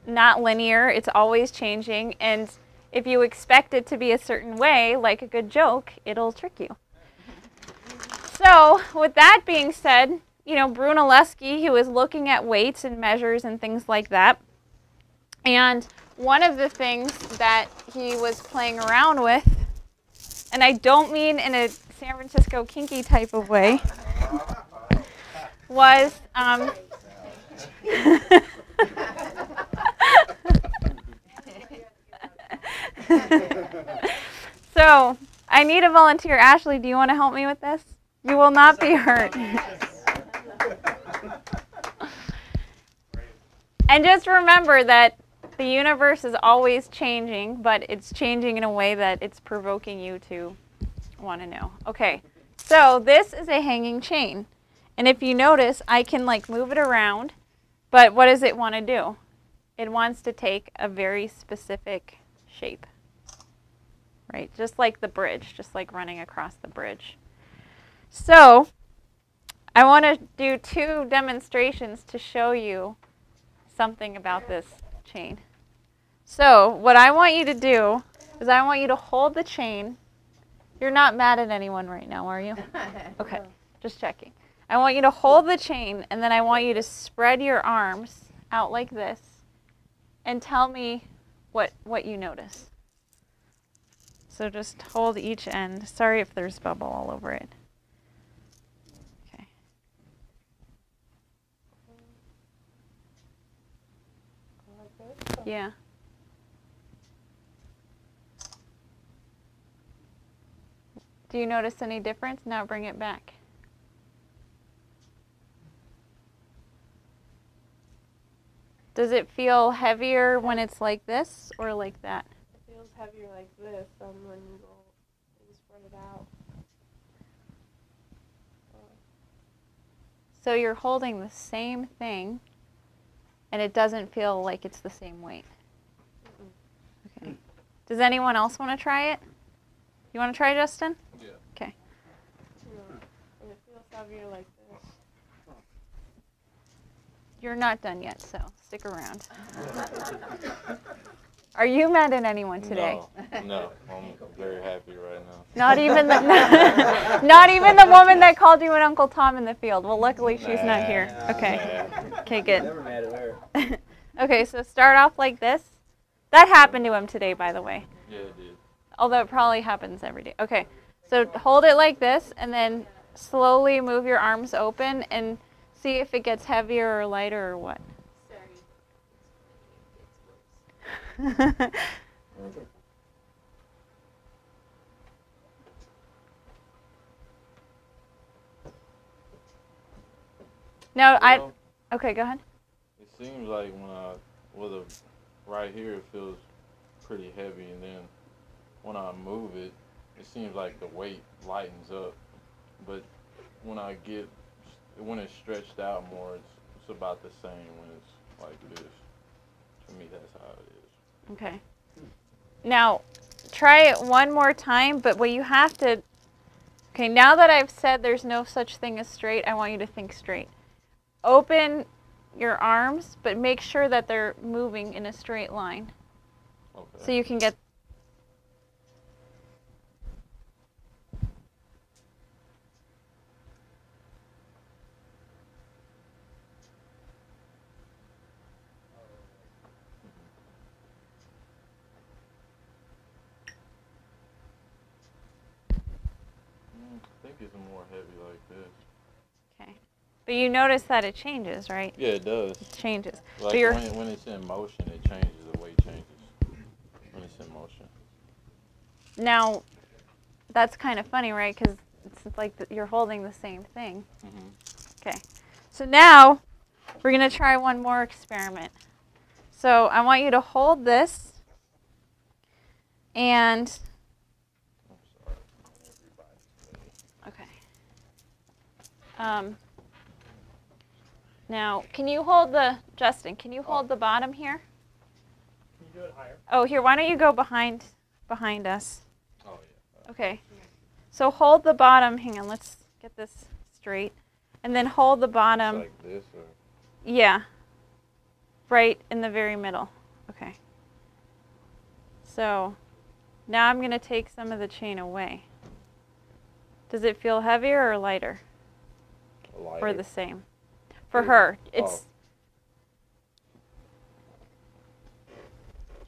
not linear. It's always changing. And if you expect it to be a certain way, like a good joke, it'll trick you. So with that being said, you know, Brunelleschi, he was looking at weights and measures and things like that. And one of the things that he was playing around with, and I don't mean in a San Francisco kinky type of way, was so I need a volunteer. Ashley, do you want to help me with this? You will not be hurt. And just remember that the universe is always changing, but it's changing in a way that it's provoking you to want to know. Okay, so this is a hanging chain. And if you notice, I can like move it around, but what does it want to do? It wants to take a very specific shape, right? Just like the bridge, just like running across the bridge. So I want to do 2 demonstrations to show you something about this chain. So what I want you to do is I want you to hold the chain. You're not mad at anyone right now, are you? Okay, just checking. I want you to hold the chain, and then I want you to spread your arms out like this and tell me what you notice. So just hold each end. Sorry if there's bubble all over it. Okay. Yeah. Do you notice any difference? Now bring it back. Does it feel heavier when it's like this or like that? It feels heavier like this than when you go and spread it out. So you're holding the same thing and it doesn't feel like it's the same weight. Okay. Does anyone else want to try it? You want to try, Justin? Yeah. Okay. And it feels heavier like this. You're not done yet, so stick around. Are you mad at anyone today? No, I'm very happy right now. Not even the not even the woman that called you an Uncle Tom in the field. Well, luckily she's not here. Okay. Okay, good. Never mad at her. Okay, so start off like this. That happened to him today, by the way. Yeah, it did. Although it probably happens every day. Okay, so hold it like this, and then slowly move your arms open and see if it gets heavier or lighter or what. No, okay, go ahead. It seems like right here it feels pretty heavy, and then when I move it, it seems like the weight lightens up. But when it's stretched out more, it's about the same when it's like this. To me, that's how it is. Okay. Now, try it one more time, but what you have to... Okay, now that I've said there's no such thing as straight, I want you to think straight. Open your arms, but make sure that they're moving in a straight line. Okay. So you can get... I think it's more heavy like this. Okay. But you notice that it changes, right? Yeah, it does. It changes. Like So you're... when it's in motion, it changes. The weight changes when it's in motion. Now, that's kind of funny, right? Because it's like you're holding the same thing. Mm-hmm. Okay. So now, we're going to try one more experiment. So I want you to hold this and... Okay. Now, can you hold Justin, can you hold the bottom here? Can you do it higher? Oh, here, why don't you go behind us? Oh, yeah. Okay. So hold the bottom, hang on, let's get this straight. And then hold the bottom. Like this or? Yeah. Right in the very middle. Okay. So now I'm going to take some of the chain away. Does it feel heavier or lighter? Lighter. Or the same? For her, it's...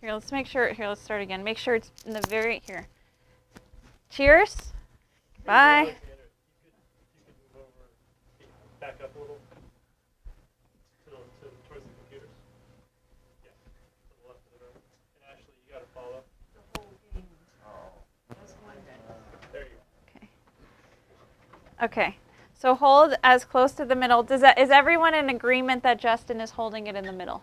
Here, let's make sure, here, let's start again. Make sure it's in the very, here. Cheers. Bye. You could move over, back up a little, towards the computers. Yeah, to the left of the room. And Ashley, you got to follow. There you go. Okay. So hold as close to the middle. Is everyone in agreement that Justin is holding it in the middle?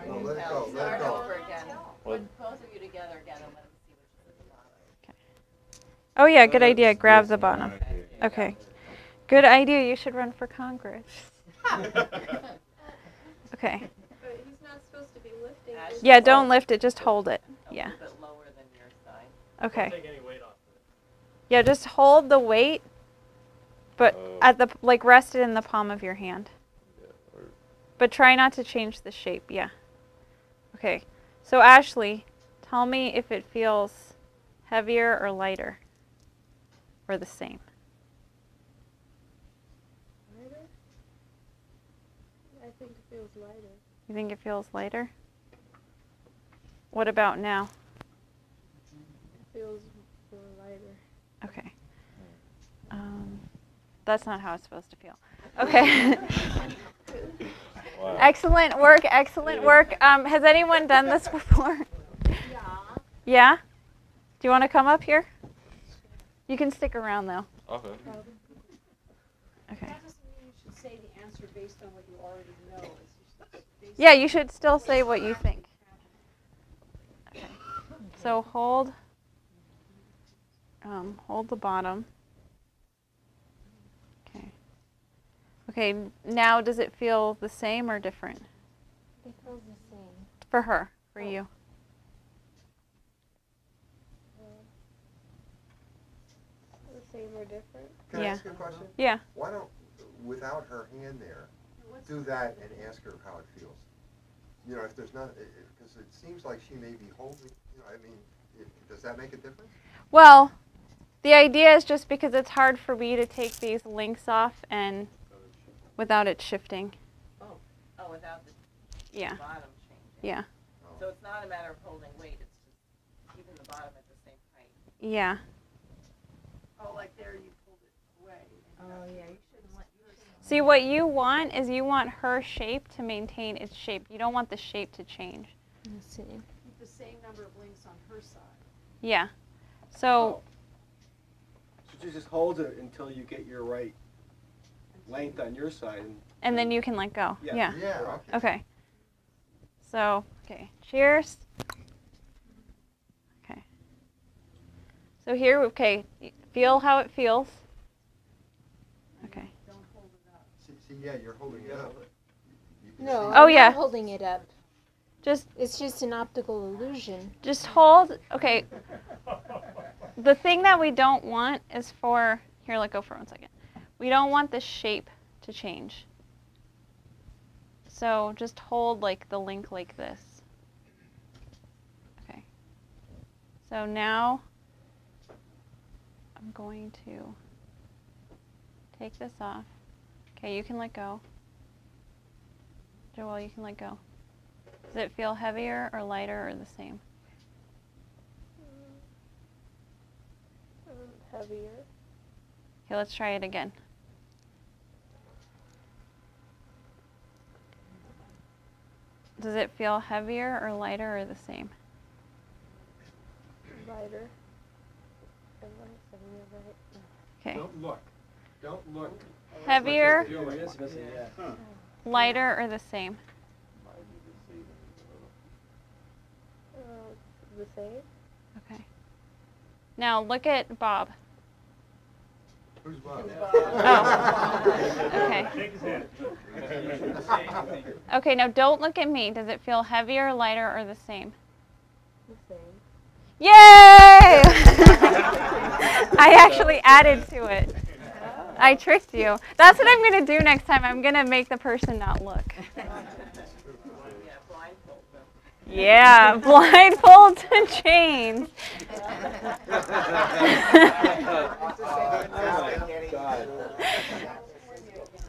No, let it go, let it go. Over again. What? Both of you together again and let them see which is at the bottom. Okay. Oh yeah, good idea. Grab the bottom. Okay. Good idea. You should run for Congress. Okay. But he's not supposed to be lifting. Yeah, don't lift it. Just hold it. Yeah. A little bit lower than your side. Okay. Don't take any weight off of it. Yeah, just hold the weight, but at the rest it in the palm of your hand. Yeah, But try not to change the shape. Yeah. Okay. So Ashley, tell me if it feels heavier or lighter, or the same. Lighter? I think it feels lighter. You think it feels lighter? What about now? It feels more lighter. Okay. That's not how it's supposed to feel. Okay. Wow. Excellent work, excellent work. Has anyone done this before? Yeah. Yeah? Do you want to come up here? You can stick around though. Okay. Okay. That doesn't mean you should say the answer based on what you already know. Yeah, you should still say what you think. Okay. So hold the bottom. Okay. Okay, now does it feel the same or different? It feels the same. For her, for you. The same or different? Can I Yeah. ask you a question? Yeah. Why don't, without her hand there, do that and ask her how it feels? you know, if there's not, because it seems like she may be holding, you know, I mean, does that make a difference? Well, the idea is just because it's hard for me to take these links off and without it shifting. Oh, without the Yeah. bottom changing. Yeah. So it's not a matter of holding weight, it's just keeping the bottom at the same height. Yeah. Oh, like there you pulled it away. Oh, yeah, you shouldn't let yours. See, what you want is you want her shape to maintain its shape. You don't want the shape to change. Let's see. Keep the same number of links on her side. Yeah. So, So you just hold it until you get your right length on your side. and then you can let go. Yeah. Yeah. Yeah, okay. Okay. So, okay. Cheers. Okay. So here, okay, feel how it feels. Okay. Don't hold it up. See, yeah, you're holding it up. You can No, see- Oh, I'm yeah. not holding it up. Just It's just an optical illusion. hold. Okay. The thing that we don't want is for, here, let go for 1 second. We don't want the shape to change. So just hold like the link like this. Okay. So now I'm going to take this off. Okay, you can let go. Joel, you can let go. Does it feel heavier or lighter or the same? Heavier. Okay, let's try it again. Does it feel heavier or lighter or the same? Lighter. Everyone's saying you're right. Okay. Don't look. Don't look. Heavier, Feel it. lighter, or the same? The same? Okay. Now look at Bob. Who's Bob? Oh. Okay. Shake his hand. Okay, now don't look at me. Does it feel heavier, lighter, or the same? The same. Yay! I actually added to it. I tricked you. That's what I'm going to do next time. I'm going to make the person not look. Yeah, blindfold them. Yeah, blindfolds and chains.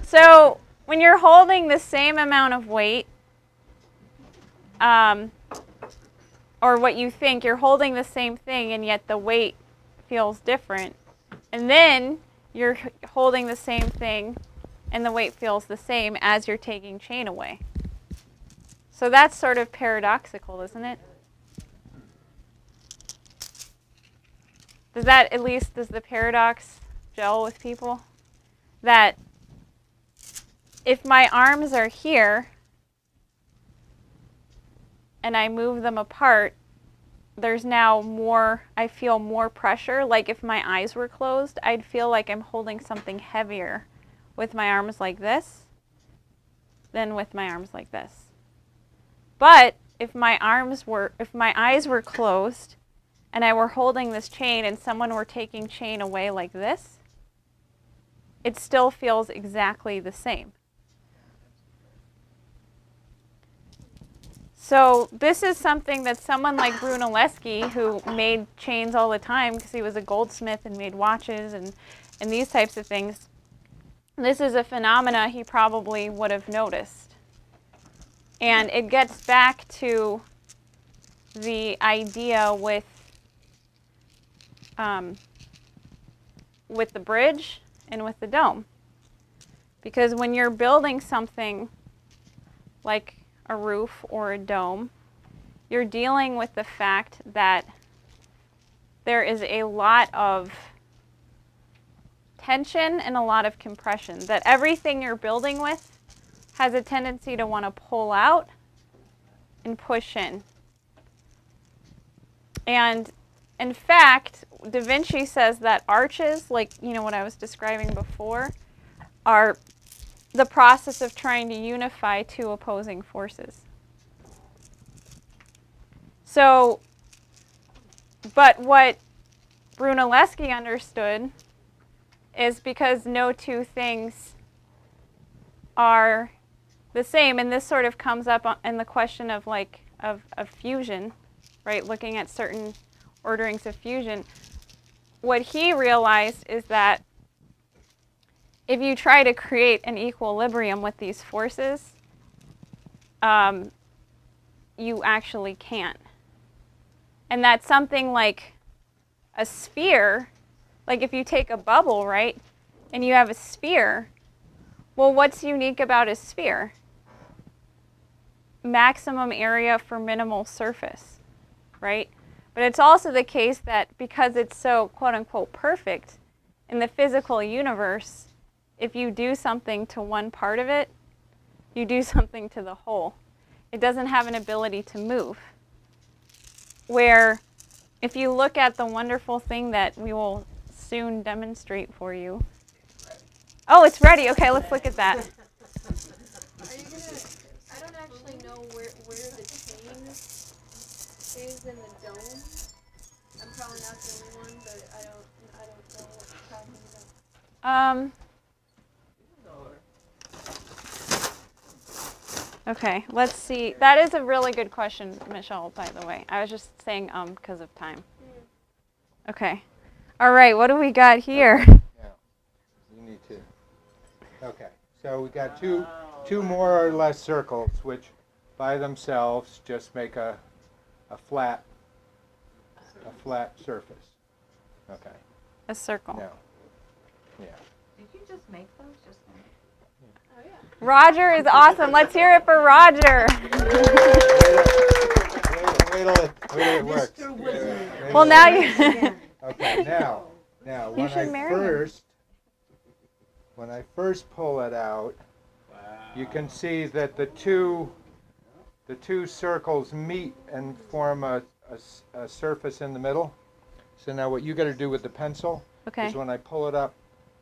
So when you're holding the same amount of weight, or what you think, you're holding the same thing and yet the weight feels different. And then you're holding the same thing and the weight feels the same as you're taking chain away. So that's sort of paradoxical, isn't it? Does that, at least, does the paradox gel with people? That if my arms are here and I move them apart, there's now more, I feel more pressure. Like if my eyes were closed, I'd feel like I'm holding something heavier with my arms like this than with my arms like this. But if my eyes were closed and I were holding this chain and someone were taking chain away like this, it still feels exactly the same. So this is something that someone like Brunelleschi, who made chains all the time because he was a goldsmith and made watches and these types of things, this is a phenomena he probably would have noticed. And it gets back to the idea with the bridge and with the dome. Because when you're building something like a roof or a dome, you're dealing with the fact that there is a lot of tension and a lot of compression, that everything you're building with has a tendency to want to pull out and push in. And in fact, Da Vinci says that arches, like what I was describing before, are the process of trying to unify two opposing forces. So, but what Brunelleschi understood is because no two things are the same, and this sort of comes up in the question of like of fusion, right? Looking at certain orderings of fusion. What he realized is that if you try to create an equilibrium with these forces, you actually can't. And that's something like a sphere, like if you take a bubble, right, and you have a sphere, well, what's unique about a sphere? Maximum area for minimal surface, right? But it's also the case that because it's so quote-unquote perfect in the physical universe, if you do something to one part of it, you do something to the whole. It doesn't have an ability to move. Where if you look at the wonderful thing that we will soon demonstrate for you. Oh, it's ready. Okay, let's look at that. Are you gonna, I don't actually know where the chain is in the dome. I'm probably not the only one, but I don't know what you're talking about. Okay, let's see. That is a really good question, Michelle, by the way. I was just saying because of time. Okay. All right, what do we got here? Yeah, you need to. Okay, so we got two more or less circles, which by themselves just make a flat surface. Okay. A circle. Now, yeah. Did you just make those just now? Oh, yeah. Roger is awesome. Let's hear it for Roger. Wait till it works. Well, now you. Okay, now when I first pull it out, you can see that the two circles meet and form a surface in the middle. So now what you got to do with the pencil is when I pull it up,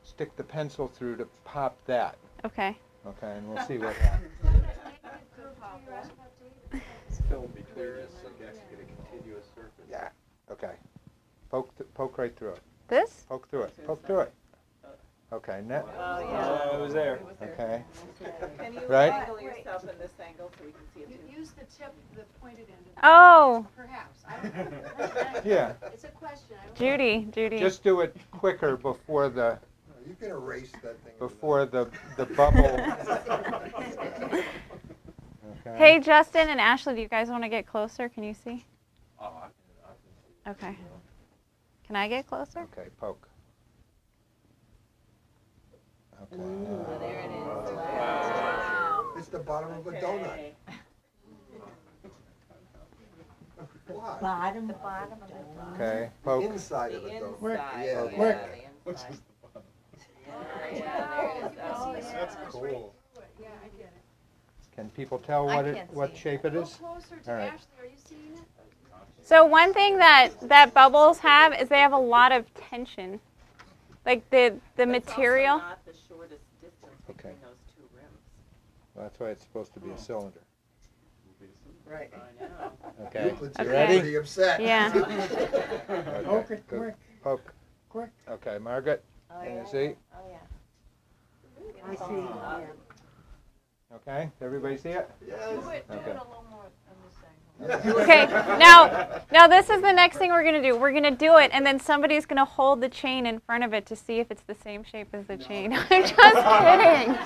stick the pencil through to pop that. Okay. Okay, and we'll see what happens. Film between us, so you actually get a continuous surface. Yeah. Okay. Poke right through it. This? Poke through it. Poke through it. Okay. Net. Oh, yeah. It was there. Okay. Can you Right? angle yourself in this angle so we can see it too? Use the tip, the pointed end. Oh. Perhaps. I don't know. Yeah. It's a question. I don't Judy. Just do it quicker before the You can erase that thing. before the bubble. Okay. Hey, Justin and Ashley, do you guys want to get closer? Can you see? Oh, I can Okay. Can I get closer? Okay, poke. Okay. Oh, there it is. Wow. It's the bottom of a donut. Why? Bottom, the bottom of the donut. Okay, poke. Inside of a donut. Yeah, Yeah. yeah, Which the is inside. the bottom. Yeah, there it is. That's cool. Yeah, I get it. Can people tell I what can't what see shape it Go is? closer to All right. Ashley. Are you seeing it? So one thing that bubbles have is they have a lot of tension. Like the material. It's also not the shortest distance between those two rims. Well, that's why it's supposed to be a cylinder. Right. I know. Okay. Euclid's Okay. getting pretty upset. Yeah. Okay. Good. Poke. Quick. Okay, Margaret. Oh, Can you yeah. see? Oh, yeah. I see. Okay. Everybody see it? Yes. Do it a Okay. little more on this angle. Okay. Now this is the next thing we're gonna do. We're gonna do it, and then somebody's gonna hold the chain in front of it to see if it's the same shape as the chain. I'm just kidding.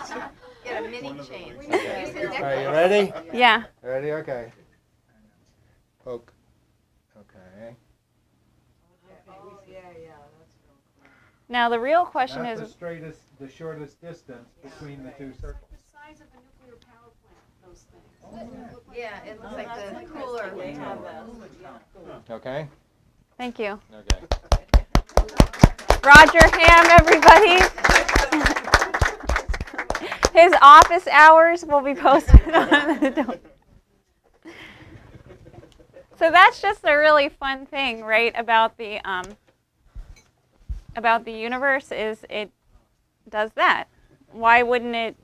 Get a mini chain. Are you ready? Yeah. Ready? Okay. Poke. Okay. Oh, yeah, yeah. That's real cool. Now the real question That's is, the shortest distance between the two circles. The size of a nuclear power plant, those things. Yeah, it looks like the cooler. They have those. Yeah. Okay. thank you, Okay. Roger Ham, everybody. His office hours will be posted on the dome. So that's just a really fun thing, right, about the universe is it does that. Why wouldn't it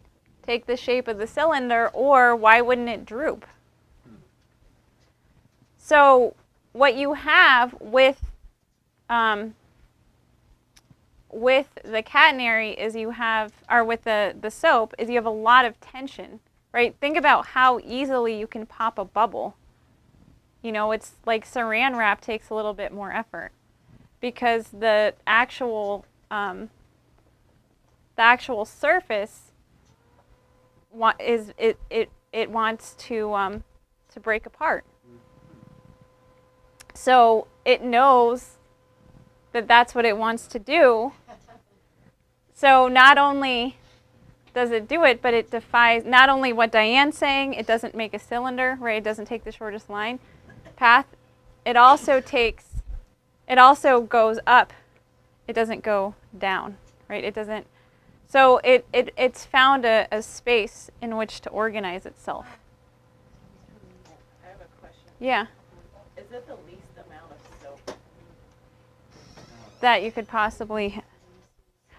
take the shape of the cylinder, or why wouldn't it droop? So what you have with the catenary is you have, or with the soap, is you have a lot of tension, right? Think about how easily you can pop a bubble. You know, it's like saran wrap takes a little bit more effort because the actual surface it wants to break apart. So it knows that that's what it wants to do. So not only does it do it, but it defies not only what Diane's saying, it doesn't make a cylinder, right? It doesn't take the shortest line path. It also goes up. It doesn't go down, right? It doesn't. So it's found a space in which to organize itself. I have a question. Yeah. Is it the least amount of soap? That you could possibly.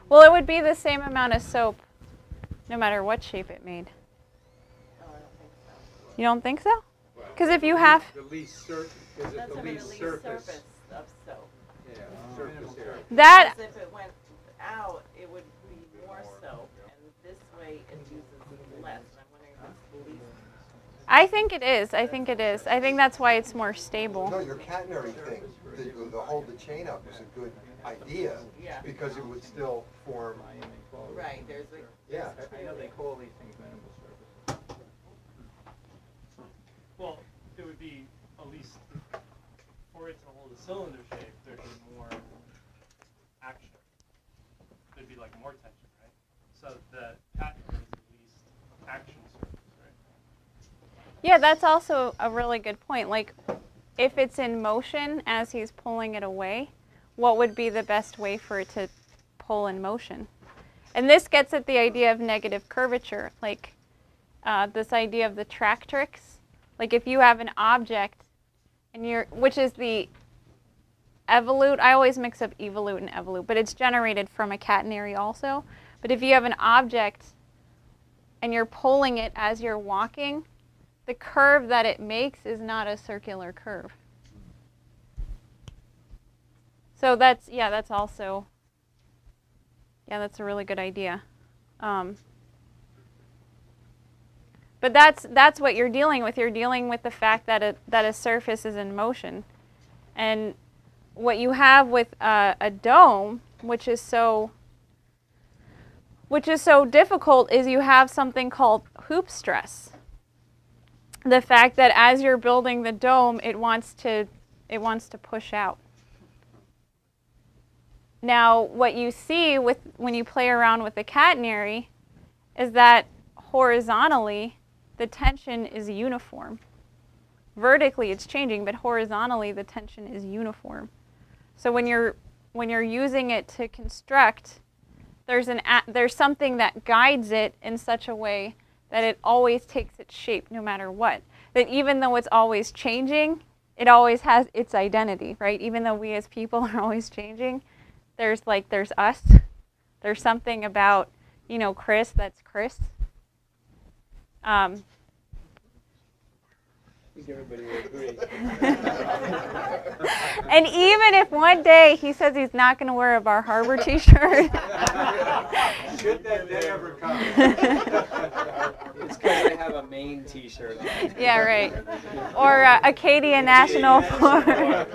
Well, it would be the same amount of soap, no matter what shape it made. Oh, I don't think so. You don't think so? Because if you have. The least surface. Is it That's the the least least surface? surface of soap. Yeah, surface area. That. Because if it went out, it would be more soap, and this way it uses less. I'm wondering if it's the least. I think it is. I think it is. I think that's why it's more stable. No, your catenary thing, the hold the chain up is a good idea, Yeah. because it would still form. Right, there's a. Yeah. I know they call these things minimal surfaces. Well, it would be at least, for it to hold a cylinder shape, there'd be more action. There'd be like more tension, right? So the pattern is the least action surface, right? Yeah, that's also a really good point. Like, if it's in motion as he's pulling it away, what would be the best way for it to pull in motion? And this gets at the idea of negative curvature, like this idea of the tractrix. Like if you have an object, and which is the evolute. I always mix up evolute and evolute, but it's generated from a catenary also. But if you have an object and you're pulling it as you're walking, the curve that it makes is not a circular curve. So that's also, that's a really good idea. But that's what you're dealing with. You're dealing with the fact that a surface is in motion. And what you have with a dome, which is so difficult, is you have something called hoop stress. The fact that as you're building the dome, it wants to push out. Now, what you see when you play around with the catenary is that horizontally, the tension is uniform. Vertically, it's changing, but horizontally, the tension is uniform. So when you're using it to construct, there's something that guides it in such a way that it always takes its shape no matter what. That even though it's always changing, it always has its identity, right? Even though we as people are always changing, there's us. There's something about, Chris that's Chris. I think everybody would agree. And even if one day he says he's not going to wear a Bar Harbor t-shirt. Should that day ever come. It's because I have a Maine t-shirt on. Yeah, right. Or Acadia National Forest.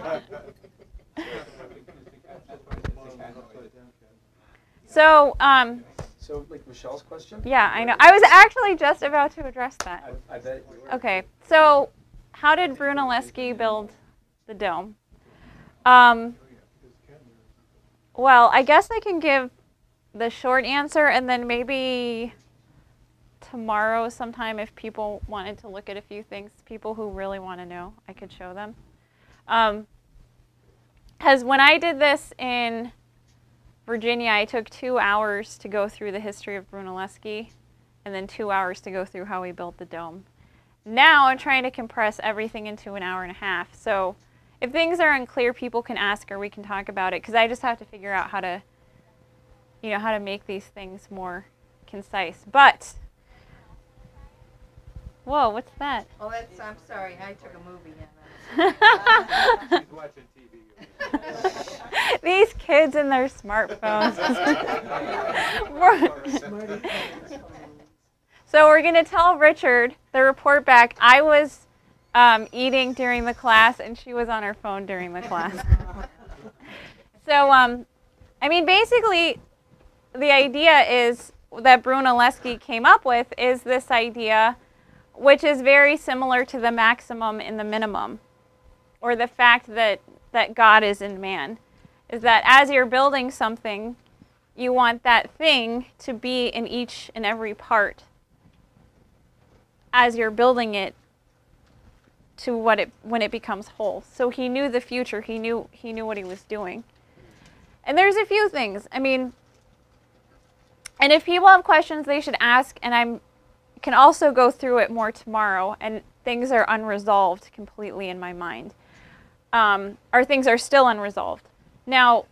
So, So, like Michelle's question? yeah, I know. I was actually just about to address that. I bet you were. Okay, so how did Brunelleschi build the dome? Well, I guess I can give the short answer, and then maybe tomorrow sometime, if people wanted to look at a few things, people who really want to know, I could show them. Because when I did this in Virginia, I took 2 hours to go through the history of Brunelleschi, and then 2 hours to go through how he built the dome. Now I'm trying to compress everything into an hour and a half. So if things are unclear, people can ask or we can talk about it, because I just have to figure out how to, how to make these things more concise. But, whoa, what's that? Oh, I'm sorry, I took a movie in. She's watching TV. These kids and their smartphones. So we're going to tell Richard the report back. I was eating during the class, and she was on her phone during the class. So, I mean, basically, the idea is that Brunelleschi came up with is this idea, which is very similar to the maximum and the minimum, or the fact that God is in man, is that as you're building something, you want that thing to be in each and every part as you're building it to when it becomes whole. So he knew the future. He knew what he was doing. And there's a few things. I mean, and if people have questions, they should ask. And I can also go through it more tomorrow. And things are unresolved completely in my mind, or things are still unresolved. Now,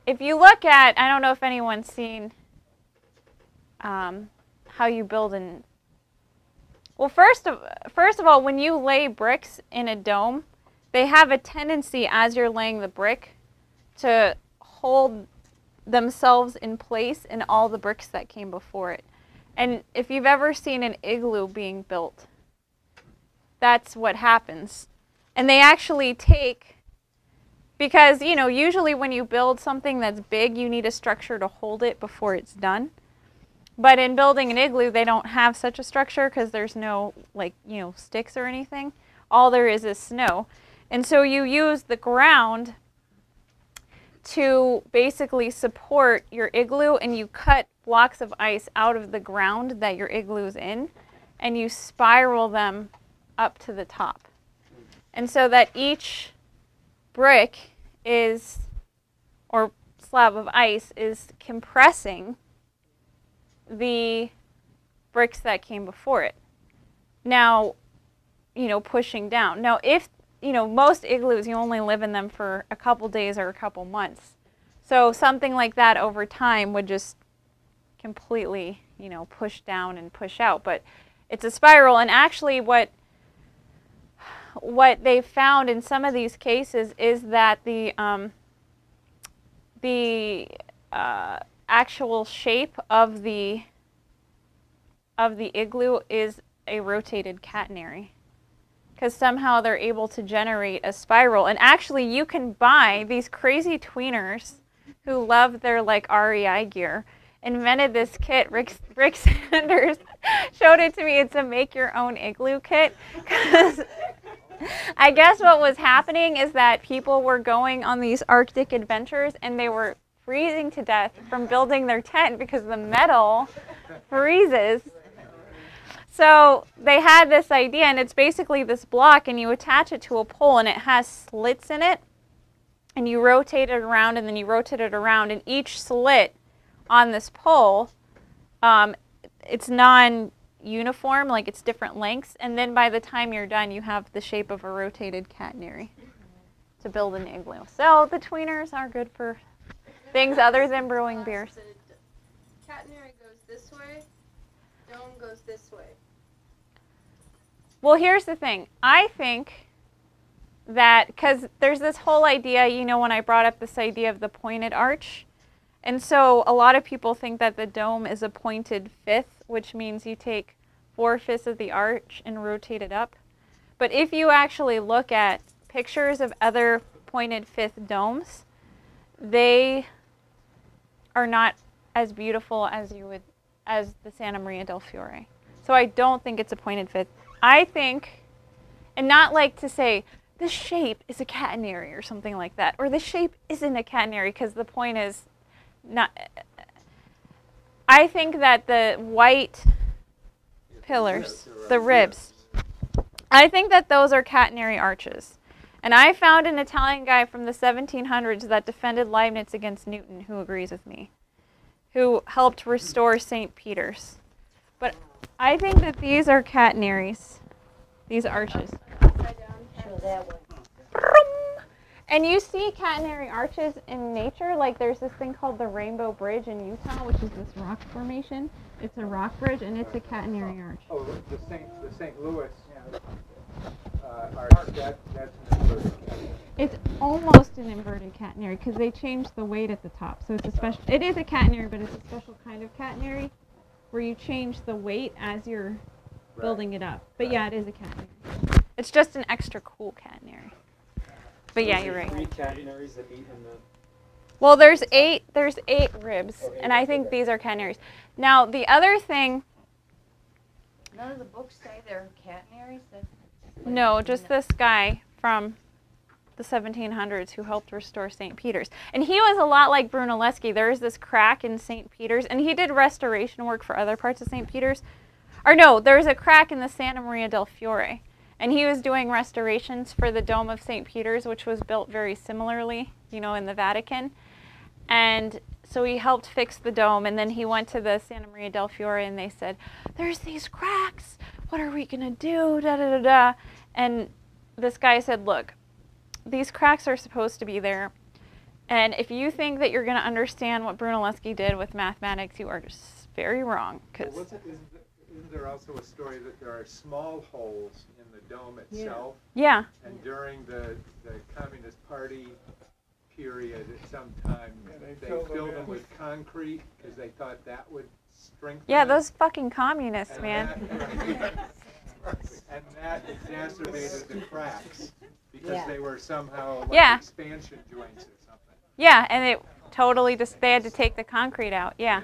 if you look at, I don't know if anyone's seen how you build an. Well, first of all, when you lay bricks in a dome, they have a tendency as you're laying the brick to hold themselves in place in all the bricks that came before it. And if you've ever seen an igloo being built, that's what happens. And they actually take, because, you know, usually when you build something that's big, you need a structure to hold it before it's done. But in building an igloo, they don't have such a structure because there's no, like, you know, sticks or anything. All there is snow. And so you use the ground to basically support your igloo, and you cut blocks of ice out of the ground that your igloo is in, and you spiral them up to the top. And so that each brick is, or slab of ice, is compressing the bricks that came before it. Now, you know, pushing down. Now, if, you know, most igloos, you only live in them for a couple days or a couple months. So something like that over time would just completely, you know, push down and push out. But it's a spiral. And actually what they found in some of these cases is that the actual shape of the igloo is a rotated catenary, because somehow they're able to generate a spiral. And actually you can buy these crazy tweeners who love their like REI gear, invented this kit. Rick Sanders showed it to me. It's a make your own igloo kit, because I guess what was happening is that people were going on these Arctic adventures and they were freezing to death from building their tent because the metal freezes. So they had this idea, and it's basically this block, and you attach it to a pole, and it has slits in it, and you rotate it around, and then you rotate it around, and each slit on this pole, it's non-uniform, like it's different lengths, and then by the time you're done, you have the shape of a rotated catenary to build an igloo. So the tweeners are good for things other than brewing beers. Catenary goes this way, dome goes this way. Well, here's the thing. I think that, because there's this whole idea, you know, when I brought up this idea of the pointed arch, and so a lot of people think that the dome is a pointed fifth, which means you take 4/5 of the arch and rotate it up. But if you actually look at pictures of other pointed fifth domes, they are not as beautiful as as the Santa Maria del Fiore. So I don't think it's a pointed fifth. I think, and not like to say, this shape is a catenary or something like that, or this shape isn't a catenary, because the point is not. I think that the white pillars, the ribs, I think that those are catenary arches. And I found an Italian guy from the 1700s that defended Leibniz against Newton who agrees with me, who helped restore St. Peter's. But I think that these are catenaries, these arches. And you see catenary arches in nature, like there's this thing called the Rainbow Bridge in Utah, which is this rock formation. It's a rock bridge, and it's a catenary arch. Oh, the St. Louis arch, that's an inverted catenary. It's almost an inverted catenary because they changed the weight at the top. So it's a special, it is a catenary, but it's a special kind of catenary. where you change the weight as you're building it up. But yeah, it is a catenary. It's just an extra cool catenary. But yeah, you're right. 3 catenaries that meet in the... Well, there's 8 ribs, and I think these are catenaries. Now, the other thing... None of the books say they're catenaries? No, just this guy from the 1700s who helped restore St. Peter's. And he was a lot like Brunelleschi. There is this crack in St. Peter's, and he did restoration work for other parts of St. Peter's. Or no, there's a crack in the Santa Maria del Fiore. And he was doing restorations for the Dome of St. Peter's, which was built very similarly, you know, in the Vatican. And so he helped fix the dome, and then he went to the Santa Maria del Fiore, and they said, there's these cracks. What are we going to do? Da, da, da, da. And this guy said, look, these cracks are supposed to be there. And if you think that you're going to understand what Brunelleschi did with mathematics, you are just very wrong. Cause isn't there also a story that there are small holes in the dome itself? Yeah. And during the Communist Party period at some time, they filled them with concrete because they thought that would strengthen Yeah, it. those fucking communists, And man. And that exacerbated the cracks because they were somehow like Yeah. expansion joints or something. Yeah, and it totally just, they had to take the concrete out, yeah.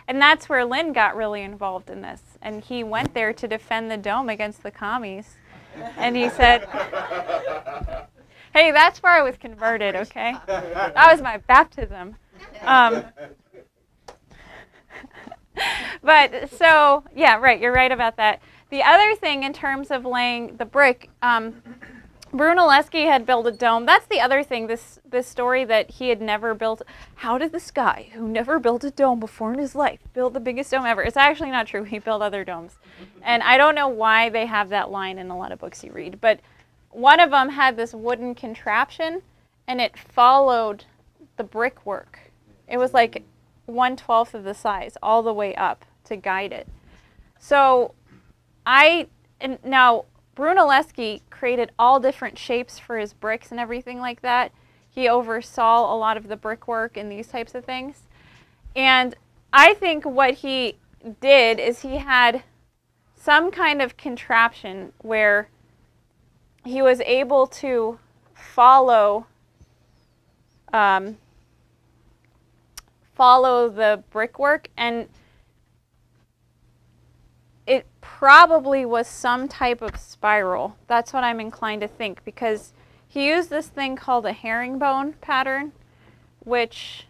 And that's where Lynn got really involved in this. And he went there to defend the dome against the commies. And he said, hey, that's where I was converted, okay? That was my baptism. But so, yeah, right, you're right about that. The other thing in terms of laying the brick, Brunelleschi had built a dome. That's the other thing, this story that he had never built. How did this guy, who never built a dome before in his life, build the biggest dome ever? It's actually not true. He built other domes. And I don't know why they have that line in a lot of books you read. But one of them had this wooden contraption, and it followed the brickwork. It was like 1/12 of the size all the way up to guide it. So now Brunelleschi created all different shapes for his bricks and everything like that. He oversaw a lot of the brickwork and these types of things. And I think what he did is he had some kind of contraption where he was able to follow the brickwork, and it probably was some type of spiral. That's what I'm inclined to think, because he used this thing called a herringbone pattern, which,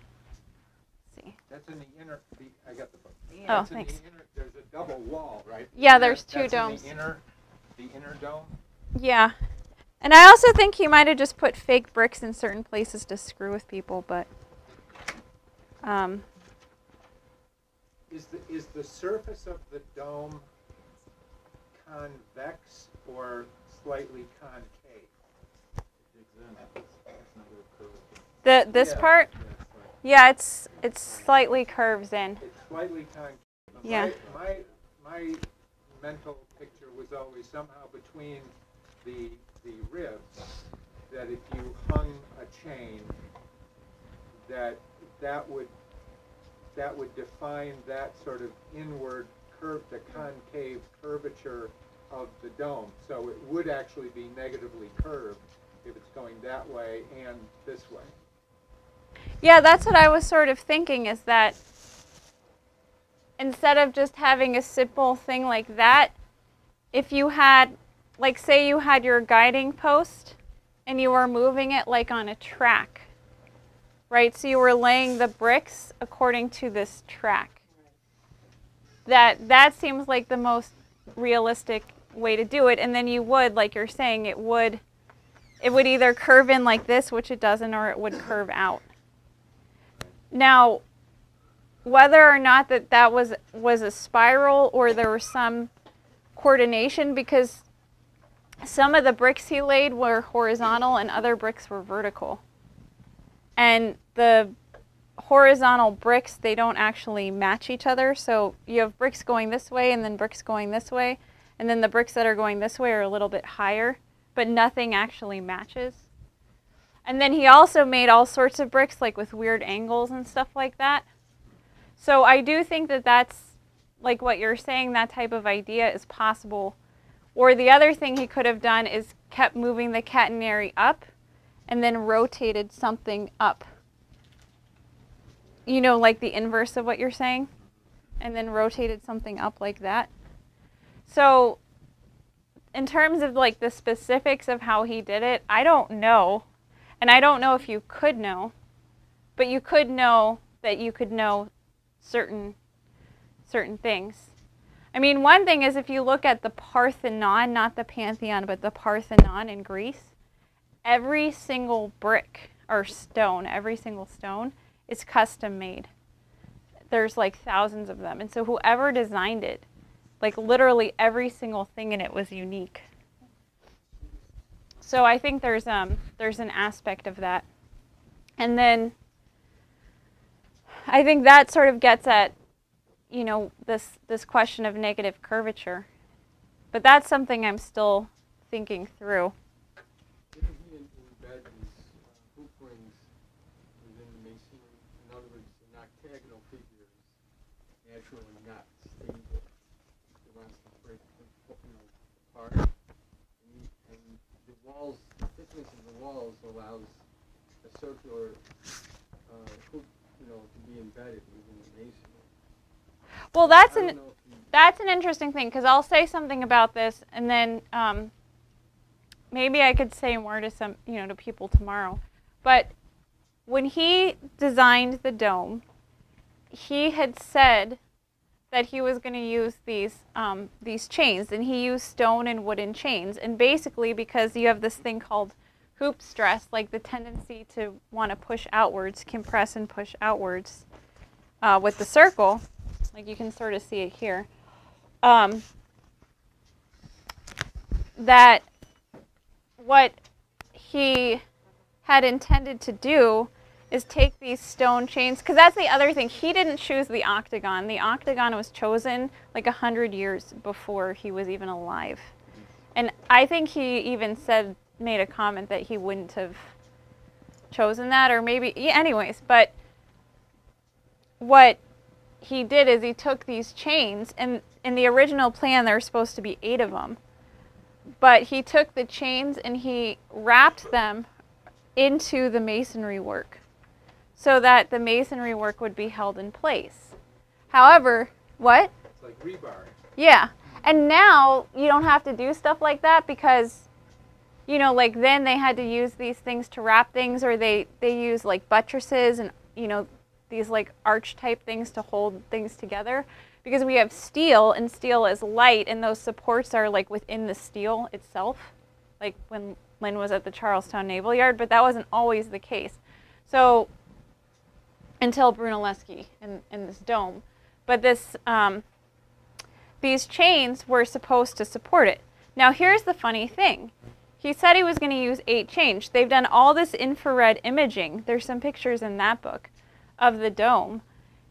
let's see. That's in the inner, I got the book. Oh, That's thanks. In the inner, there's a double wall, right? Yeah, there's two that's domes. In the inner dome? Yeah. And I also think he might have just put fake bricks in certain places to screw with people, but Is the surface of the dome convex or slightly concave? This part? Yeah, it's slightly curves in. It's slightly concave. Yeah. My mental picture was always somehow between the ribs, that if you hung a chain, that would define that sort of inward curve, the concave curvature of the dome. So it would actually be negatively curved if it's going that way and this way. Yeah, that's what I was sort of thinking, is that instead of just having a simple thing like that, if you had, like, say you had your guiding post and you were moving it like on a track, right? So you were laying the bricks according to this track. That seems like the most realistic way to do it. And then you would, like you're saying, it would either curve in like this, which it doesn't, or it would curve out. Now, whether or not that was a spiral or there was some coordination, because some of the bricks he laid were horizontal and other bricks were vertical. And the horizontal bricks, they don't actually match each other. So you have bricks going this way and then bricks going this way. And then the bricks that are going this way are a little bit higher, but nothing actually matches. And then he also made all sorts of bricks, like with weird angles and stuff like that. So I do think that like what you're saying, that type of idea is possible. Or the other thing he could have done is kept moving the catenary up and then rotated something up. You know, like the inverse of what you're saying? And then rotated something up like that. So in terms of like the specifics of how he did it, I don't know. And I don't know if you could know. But you could know that you could know certain things. I mean, one thing is if you look at the Parthenon, not the Pantheon, but the Parthenon in Greece, every single brick or stone, every single stone is custom made. There's like thousands of them. And so whoever designed it, like literally every single thing in it was unique. So I think there's an aspect of that. And then I think that sort of gets at, you know, this question of negative curvature. But that's something I'm still thinking through. Didn't he embed these hoop rings within the masonry? In other words, the octagonal figure is naturally not stable. It wants to break apart. And the walls, the thickness of the walls allows a circular hoop, you know, to be embedded within the masonry. Well, that's an interesting thing, because I'll say something about this, and then maybe I could say more to some, you know, to people tomorrow. But when he designed the dome, he had said that he was going to use these chains, and he used stone and wooden chains. And basically, because you have this thing called hoop stress, like the tendency to want to push outwards, compress and push outwards with the circle. Like you can sort of see it here, that what he had intended to do is take these stone chains, because that's the other thing. He didn't choose the octagon. The octagon was chosen like 100 years before he was even alive. And I think he even made a comment that he wouldn't have chosen that, or maybe, yeah, anyways, but what he did is he took these chains, and in the original plan there were supposed to be 8 of them, but he took the chains and he wrapped them into the masonry work so that the masonry work would be held in place. However, what? It's like rebar. Yeah, and now you don't have to do stuff like that, because, you know, like then they had to use these things to wrap things, or they use like buttresses and, you know, these like arch type things to hold things together, because we have steel, and steel is light, and those supports are like within the steel itself, like when Lynn was at the Charlestown Naval Yard, but that wasn't always the case. So until Brunelleschi in this dome, but this these chains were supposed to support it. Now here's the funny thing. He said he was going to use 8 chains. They've done all this infrared imaging. There's some pictures in that book of the dome,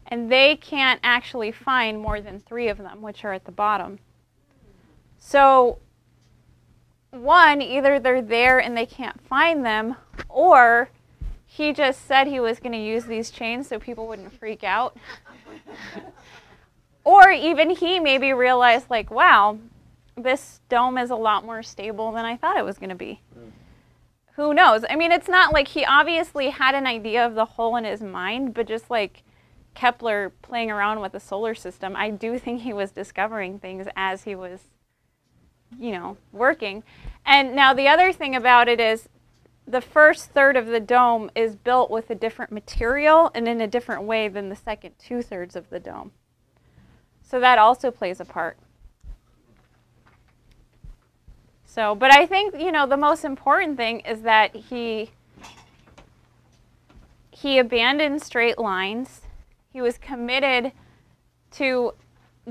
and they can't actually find more than 3 of them, which are at the bottom. So one, either they're there and they can't find them, or he just said he was going to use these chains so people wouldn't freak out. Or even he maybe realized, like, wow, this dome is a lot more stable than I thought it was going to be. Who knows? I mean, it's not like he obviously had an idea of the whole in his mind, but just like Kepler playing around with the solar system, I do think he was discovering things as he was, you know, working. And now the other thing about it is the first third of the dome is built with a different material and in a different way than the second 2/3 of the dome. So that also plays a part. So, but I think, you know, the most important thing is that he abandoned straight lines. He was committed to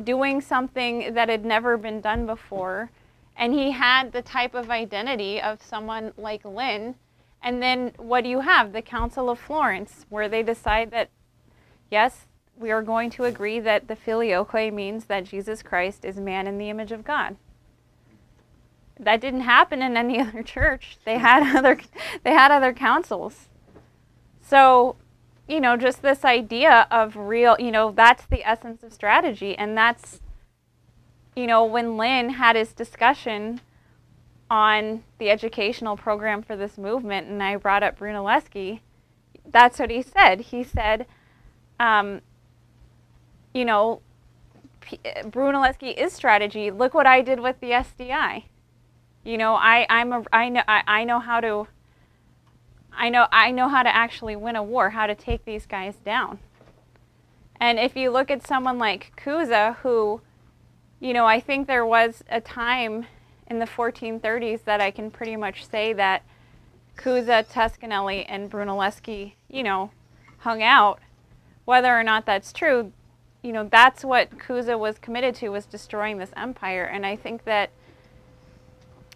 doing something that had never been done before. And he had the type of identity of someone like Lynn. And then what do you have? The Council of Florence, where they decide that, yes, we are going to agree that the filioque means that Jesus Christ is man in the image of God. That didn't happen in any other church. They had other councils. So you know, just this idea of real, you know, that's the essence of strategy. And that's, you know, when Lynn had his discussion on the educational program for this movement, and I brought up Brunelleschi, that's what he said. He said, you know, Brunelleschi is strategy. Look what I did with the SDI. You know, I know how to actually win a war, how to take these guys down. And if you look at someone like Cusa, who, you know, I think there was a time in the 1430s that I can pretty much say that Cusa, Tuscanelli, and Brunelleschi, you know, hung out. Whether or not that's true, you know, that's what Cusa was committed to, was destroying this empire. And I think that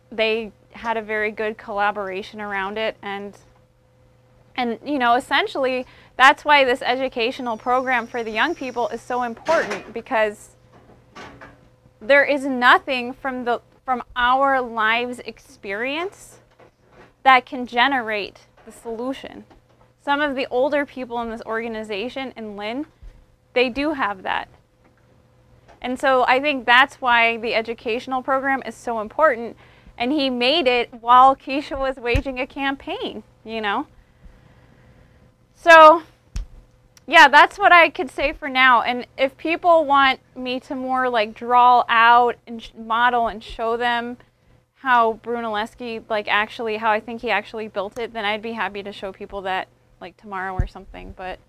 they had a very good collaboration around it. And you know, essentially, that's why this educational program for the young people is so important, because there is nothing from our lives experience that can generate the solution. Some of the older people in this organization, in Lynn, they do have that. And so I think that's why the educational program is so important. And he made it while Keisha was waging a campaign, you know. So, yeah, that's what I could say for now. And if people want me to more like draw out and model and show them how Brunelleschi, like actually, how I think he actually built it, then I'd be happy to show people that like tomorrow or something. But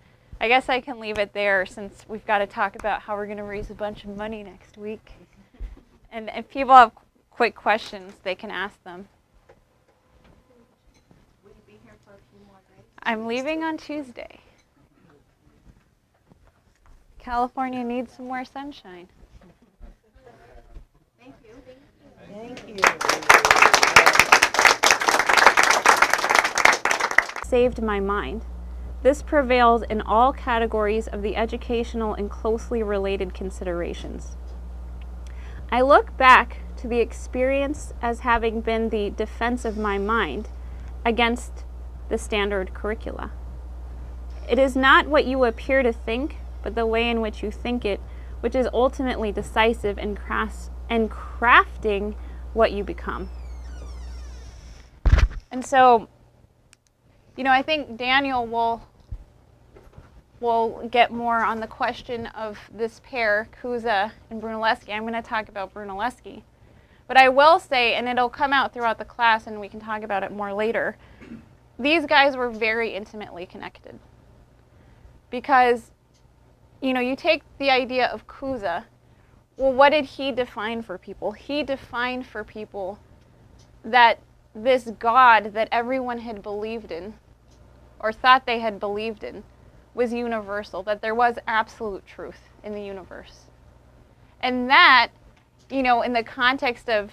I guess I can leave it there, since we've got to talk about how we're going to raise a bunch of money next week. And if people have quick questions, they can ask them. Will you be here for a few more days? I'm leaving on Tuesday. California needs some more sunshine. Thank you. Thank you. Saved my mind. This prevails in all categories of the educational and closely related considerations. I look back to the experience as having been the defense of my mind against the standard curricula. It is not what you appear to think, but the way in which you think it, which is ultimately decisive in crafting what you become. And so, you know, I think Daniel will get more on the question of this pair, Cusa and Brunelleschi. I'm going to talk about Brunelleschi. But I will say, and it'll come out throughout the class and we can talk about it more later, these guys were very intimately connected. Because, you know, you take the idea of Cusa, well, what did he define for people? He defined for people that this God that everyone had believed in, or thought they had believed in, was universal, that there was absolute truth in the universe. And that, you know, in the context of,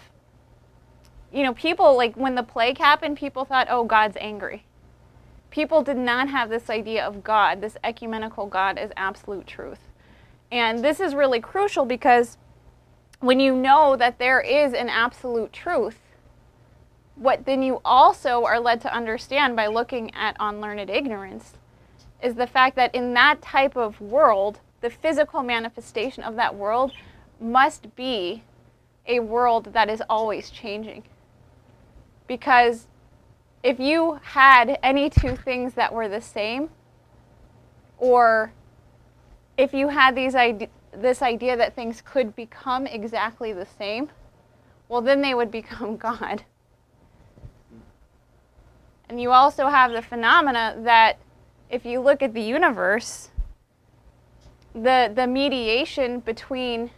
you know, people, like when the plague happened, people thought, oh, God's angry. People did not have this idea of God, this ecumenical God, as absolute truth. And this is really crucial, because when you know that there is an absolute truth, what then you also are led to understand by looking at unlearned ignorance is the fact that in that type of world, the physical manifestation of that world must be a world that is always changing. Because if you had any two things that were the same, or if you had this idea that things could become exactly the same, well, then they would become God. And you also have the phenomena that if you look at the universe, the mediation between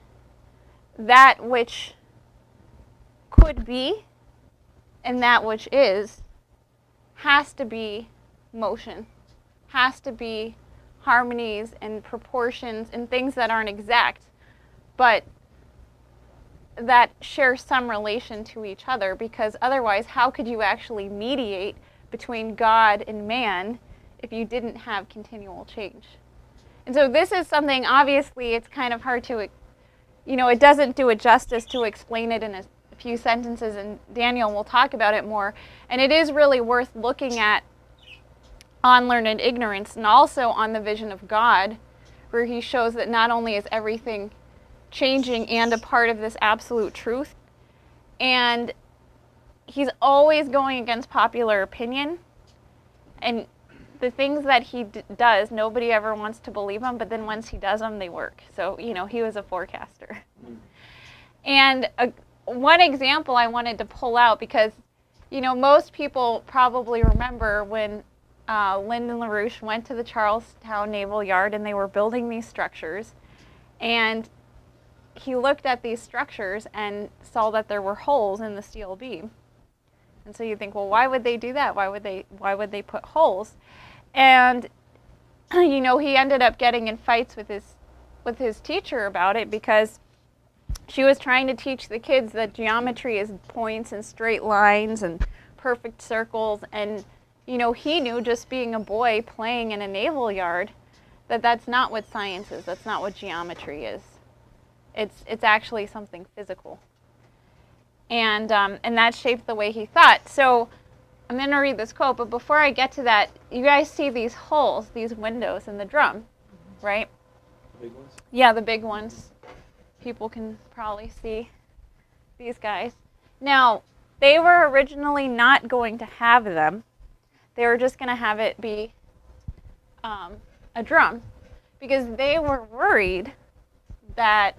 that which could be and that which is has to be motion, has to be harmonies and proportions and things that aren't exact, but that share some relation to each other, because otherwise how could you actually mediate between God and man if you didn't have continual change? And so this is something, obviously, it's kind of hard to, you know, it doesn't do it justice to explain it in a few sentences, and Daniel will talk about it more. And it is really worth looking at on learned ignorance and also on the vision of God, where he shows that not only is everything changing and a part of this absolute truth, and he's always going against popular opinion, and the things that he does, nobody ever wants to believe him, but then once he does them, they work. So, you know, he was a forecaster. And one example I wanted to pull out, because, you know, most people probably remember when Lyndon LaRouche went to the Charlestown Naval Yard and they were building these structures, and he looked at these structures and saw that there were holes in the steel beam. And so you think, well, why would they do that? Why would they put holes? And you know, he ended up getting in fights with his teacher about it, because she was trying to teach the kids that geometry is points and straight lines and perfect circles, and you know, he knew, just being a boy playing in a naval yard, that that's not what science is. That's not what geometry is. It's actually something physical. And that shaped the way he thought. So I'm going to read this quote, but before I get to that, you guys see these holes, these windows in the drum, right? The big ones? Yeah, the big ones. People can probably see these guys. Now, they were originally not going to have them. They were just going to have it be a drum, because they were worried that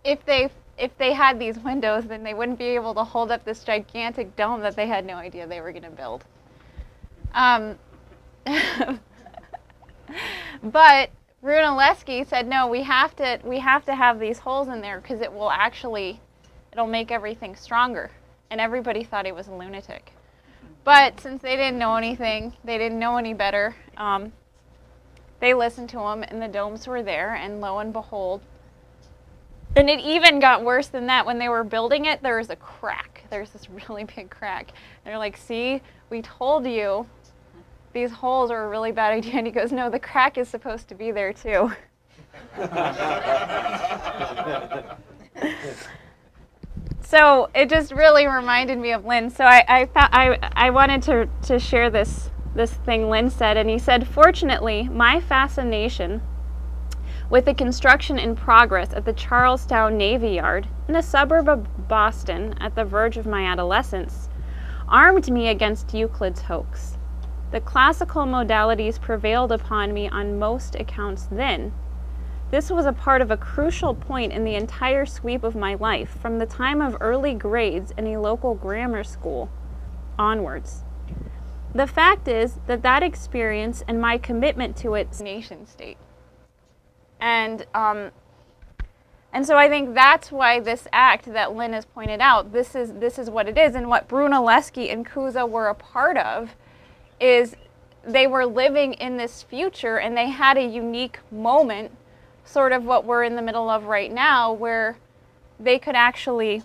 if they had these windows, then they wouldn't be able to hold up this gigantic dome that they had no idea they were going to build. But Brunelleschi said, no, we have to have these holes in there, because it'll make everything stronger. And everybody thought he was a lunatic. But since they didn't know anything, they didn't know any better, they listened to him, and the domes were there, and lo and behold. And it even got worse than that. When they were building it, there was a crack. There's this really big crack. They're like, see, we told you these holes are a really bad idea. And he goes, no, the crack is supposed to be there too. So it just really reminded me of Lynn. So I wanted to share this thing Lynn said. And he said, fortunately, my fascination with the construction in progress at the Charlestown Navy Yard, in a suburb of Boston at the verge of my adolescence, armed me against Euclid's hoax. The classical modalities prevailed upon me on most accounts then. This was a part of a crucial point in the entire sweep of my life, from the time of early grades in a local grammar school onwards. The fact is that experience and my commitment to it nation state. And so I think that's why this act that Lynn has pointed out, this is what it is. And what Brunelleschi and Cusa were a part of is they were living in this future, and they had a unique moment, sort of what we're in the middle of right now, where they could actually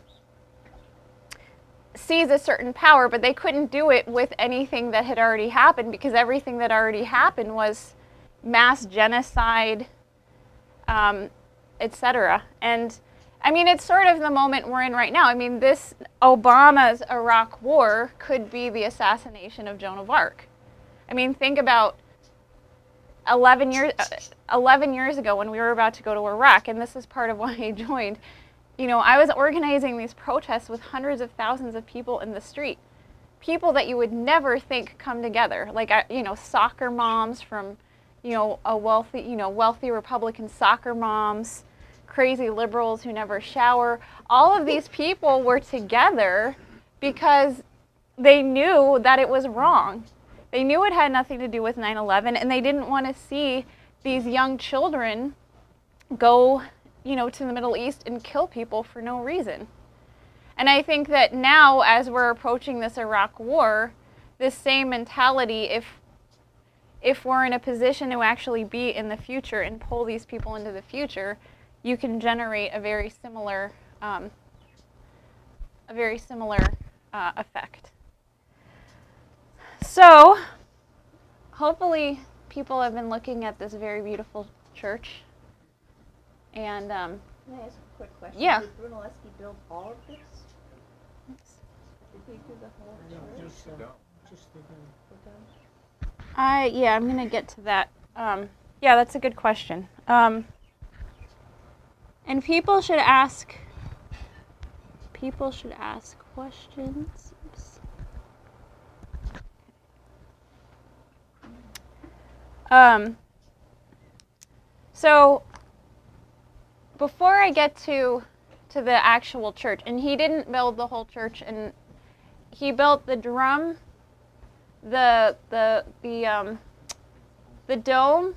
seize a certain power, but they couldn't do it with anything that had already happened, because everything that already happened was mass genocide, etc. And I mean, it's sort of the moment we're in right now. I mean, this Obama's Iraq war could be the assassination of Joan of Arc. I mean, think about 11 years ago when we were about to go to Iraq, and this is part of why I joined. You know, I was organizing these protests with hundreds of thousands of people in the street. People that you would never think come together. Like, you know, soccer moms from, you know, wealthy Republican soccer moms, crazy liberals who never shower. All of these people were together because they knew that it was wrong. They knew it had nothing to do with 9/11, and they didn't want to see these young children go, you know, to the Middle East and kill people for no reason. And I think that now, as we're approaching this Iraq war, this same mentality, if we're in a position to actually be in the future and pull these people into the future, you can generate a very similar effect. So, hopefully people have been looking at this very beautiful church. And, Can I ask a quick question? Yeah. Did Brunelleschi build all of this? Did he do the whole church? Just the dome. Put down? Yeah, I'm gonna get to that. Yeah, that's a good question. And people should ask questions. Oops. So before I get to the actual church, and he didn't build the whole church, and he built the drum, the dome,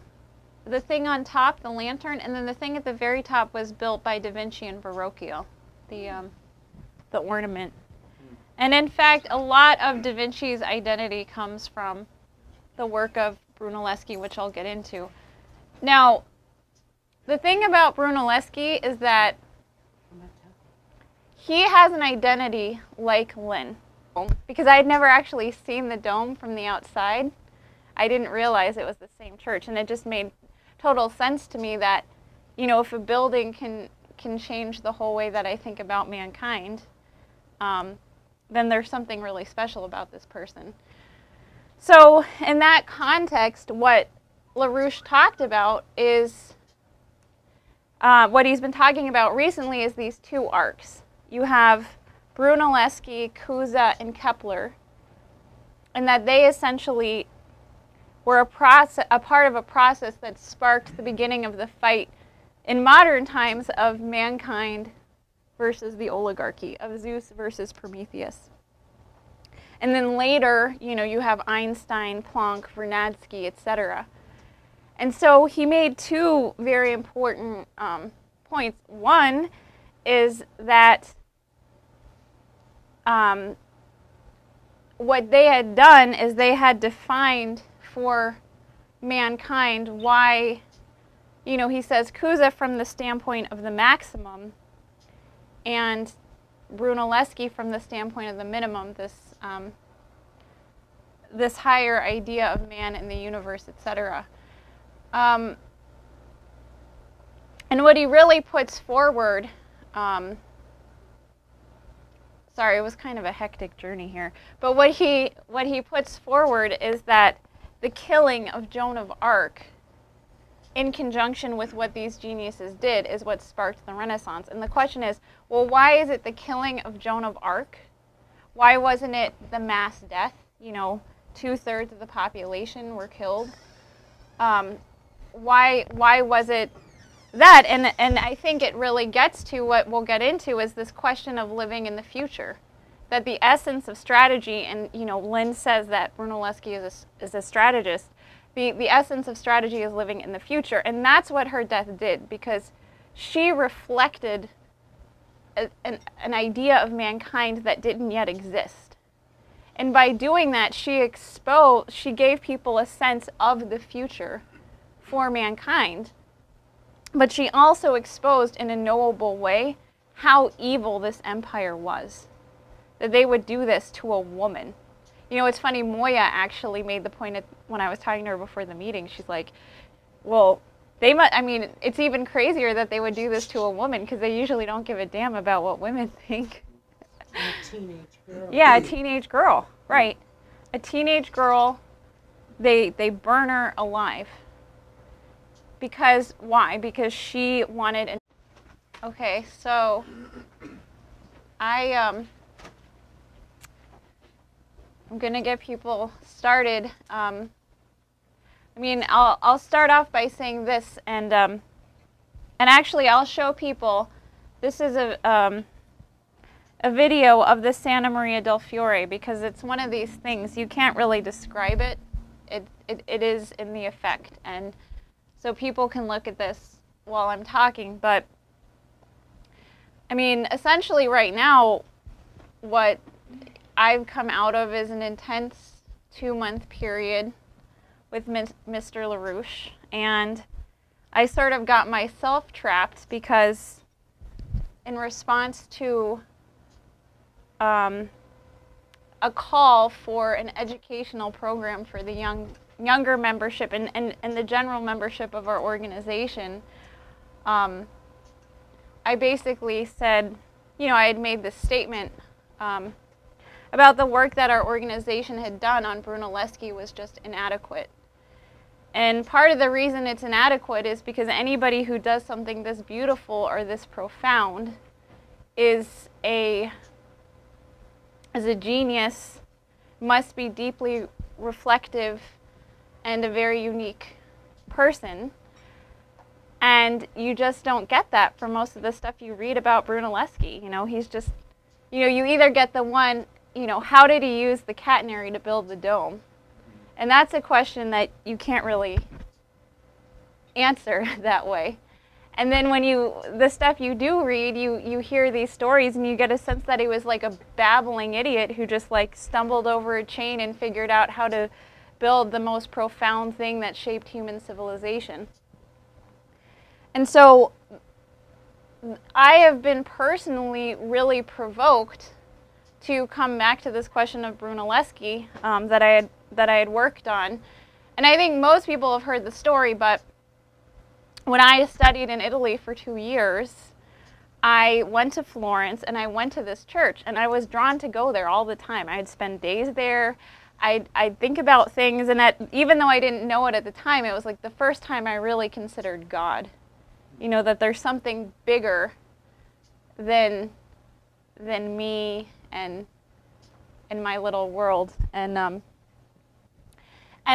the thing on top, the lantern, and then the thing at the very top was built by Da Vinci and Verrocchio, the ornament. And in fact, a lot of Da Vinci's identity comes from the work of Brunelleschi, which I'll get into. Now, the thing about Brunelleschi is that he has an identity like Lynn. Because I had never actually seen the dome from the outside, I didn't realize it was the same church. And it just made total sense to me that, you know, if a building can change the whole way that I think about mankind, then there's something really special about this person. So in that context, what LaRouche talked about is, what he's been talking about recently is these two arcs. You have Brunelleschi, Cusa, and Kepler, and that they essentially were a part of a process that sparked the beginning of the fight in modern times of mankind versus the oligarchy, of Zeus versus Prometheus. And then later, you know, you have Einstein, Planck, Vernadsky, etc. And so he made two very important points. One is that what they had done is they had defined for mankind why, you know, he says Cusa from the standpoint of the maximum and Brunelleschi from the standpoint of the minimum, this higher idea of man in the universe, etc. And what he really puts forward, sorry, it was kind of a hectic journey here, but what he puts forward is that the killing of Joan of Arc, in conjunction with what these geniuses did, is what sparked the Renaissance. And the question is, well, why is it the killing of Joan of Arc? Why wasn't it the mass death? You know, 2/3 of the population were killed. Why was it that? And I think it really gets to what we'll get into is this question of living in the future. That the essence of strategy, and you know, Lynn says that Brunelleschi is a strategist. The essence of strategy is living in the future, and that's what her death did, because she reflected an idea of mankind that didn't yet exist. And by doing that, she gave people a sense of the future for mankind, but she also exposed in a knowable way how evil this empire was. That they would do this to a woman. You know, it's funny, Moya actually made the point when I was talking to her before the meeting. She's like, well, I mean, it's even crazier that they would do this to a woman, because they usually don't give a damn about what women think. A teenage girl. Yeah, a teenage girl, right. A teenage girl, they burn her alive. Because, why? Because she wanted, okay, so, I'm going to get people started. I mean, I'll start off by saying this, and actually I'll show people, this is a video of the Santa Maria del Fiore, because it's one of these things, you can't really describe it. It is in the effect, and so people can look at this while I'm talking, but I mean, essentially right now, what I've come out of is an intense 2-month period with Mr. LaRouche, and I sort of got myself trapped because in response to a call for an educational program for the younger membership and the general membership of our organization, I basically said, you know, I had made this statement about the work that our organization had done on Brunelleschi was just inadequate. And part of the reason it's inadequate is because anybody who does something this beautiful or this profound is a genius, must be deeply reflective and a very unique person. And you just don't get that from most of the stuff you read about Brunelleschi. You know, he's just, you know, you either get the one, you know, how did he use the catenary to build the dome? And that's a question that you can't really answer that way. And then when the stuff you do read, you hear these stories and you get a sense that he was like a babbling idiot who just like stumbled over a chain and figured out how to build the most profound thing that shaped human civilization. And so I have been personally really provoked to come back to this question of Brunelleschi that I had worked on. And I think most people have heard the story, but when I studied in Italy for 2 years, I went to Florence and I went to this church, and I was drawn to go there all the time. I'd spend days there. I'd think about things, and even though I didn't know it at the time, it was like the first time I really considered God. You know, that there's something bigger than me and my little world. And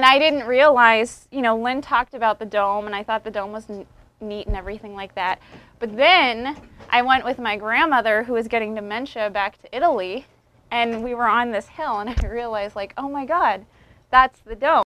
I didn't realize, you know, Lynn talked about the dome, and I thought the dome was neat and everything like that. But then I went with my grandmother, who was getting dementia, back to Italy, and we were on this hill, and I realized, like, oh my God, that's the dome.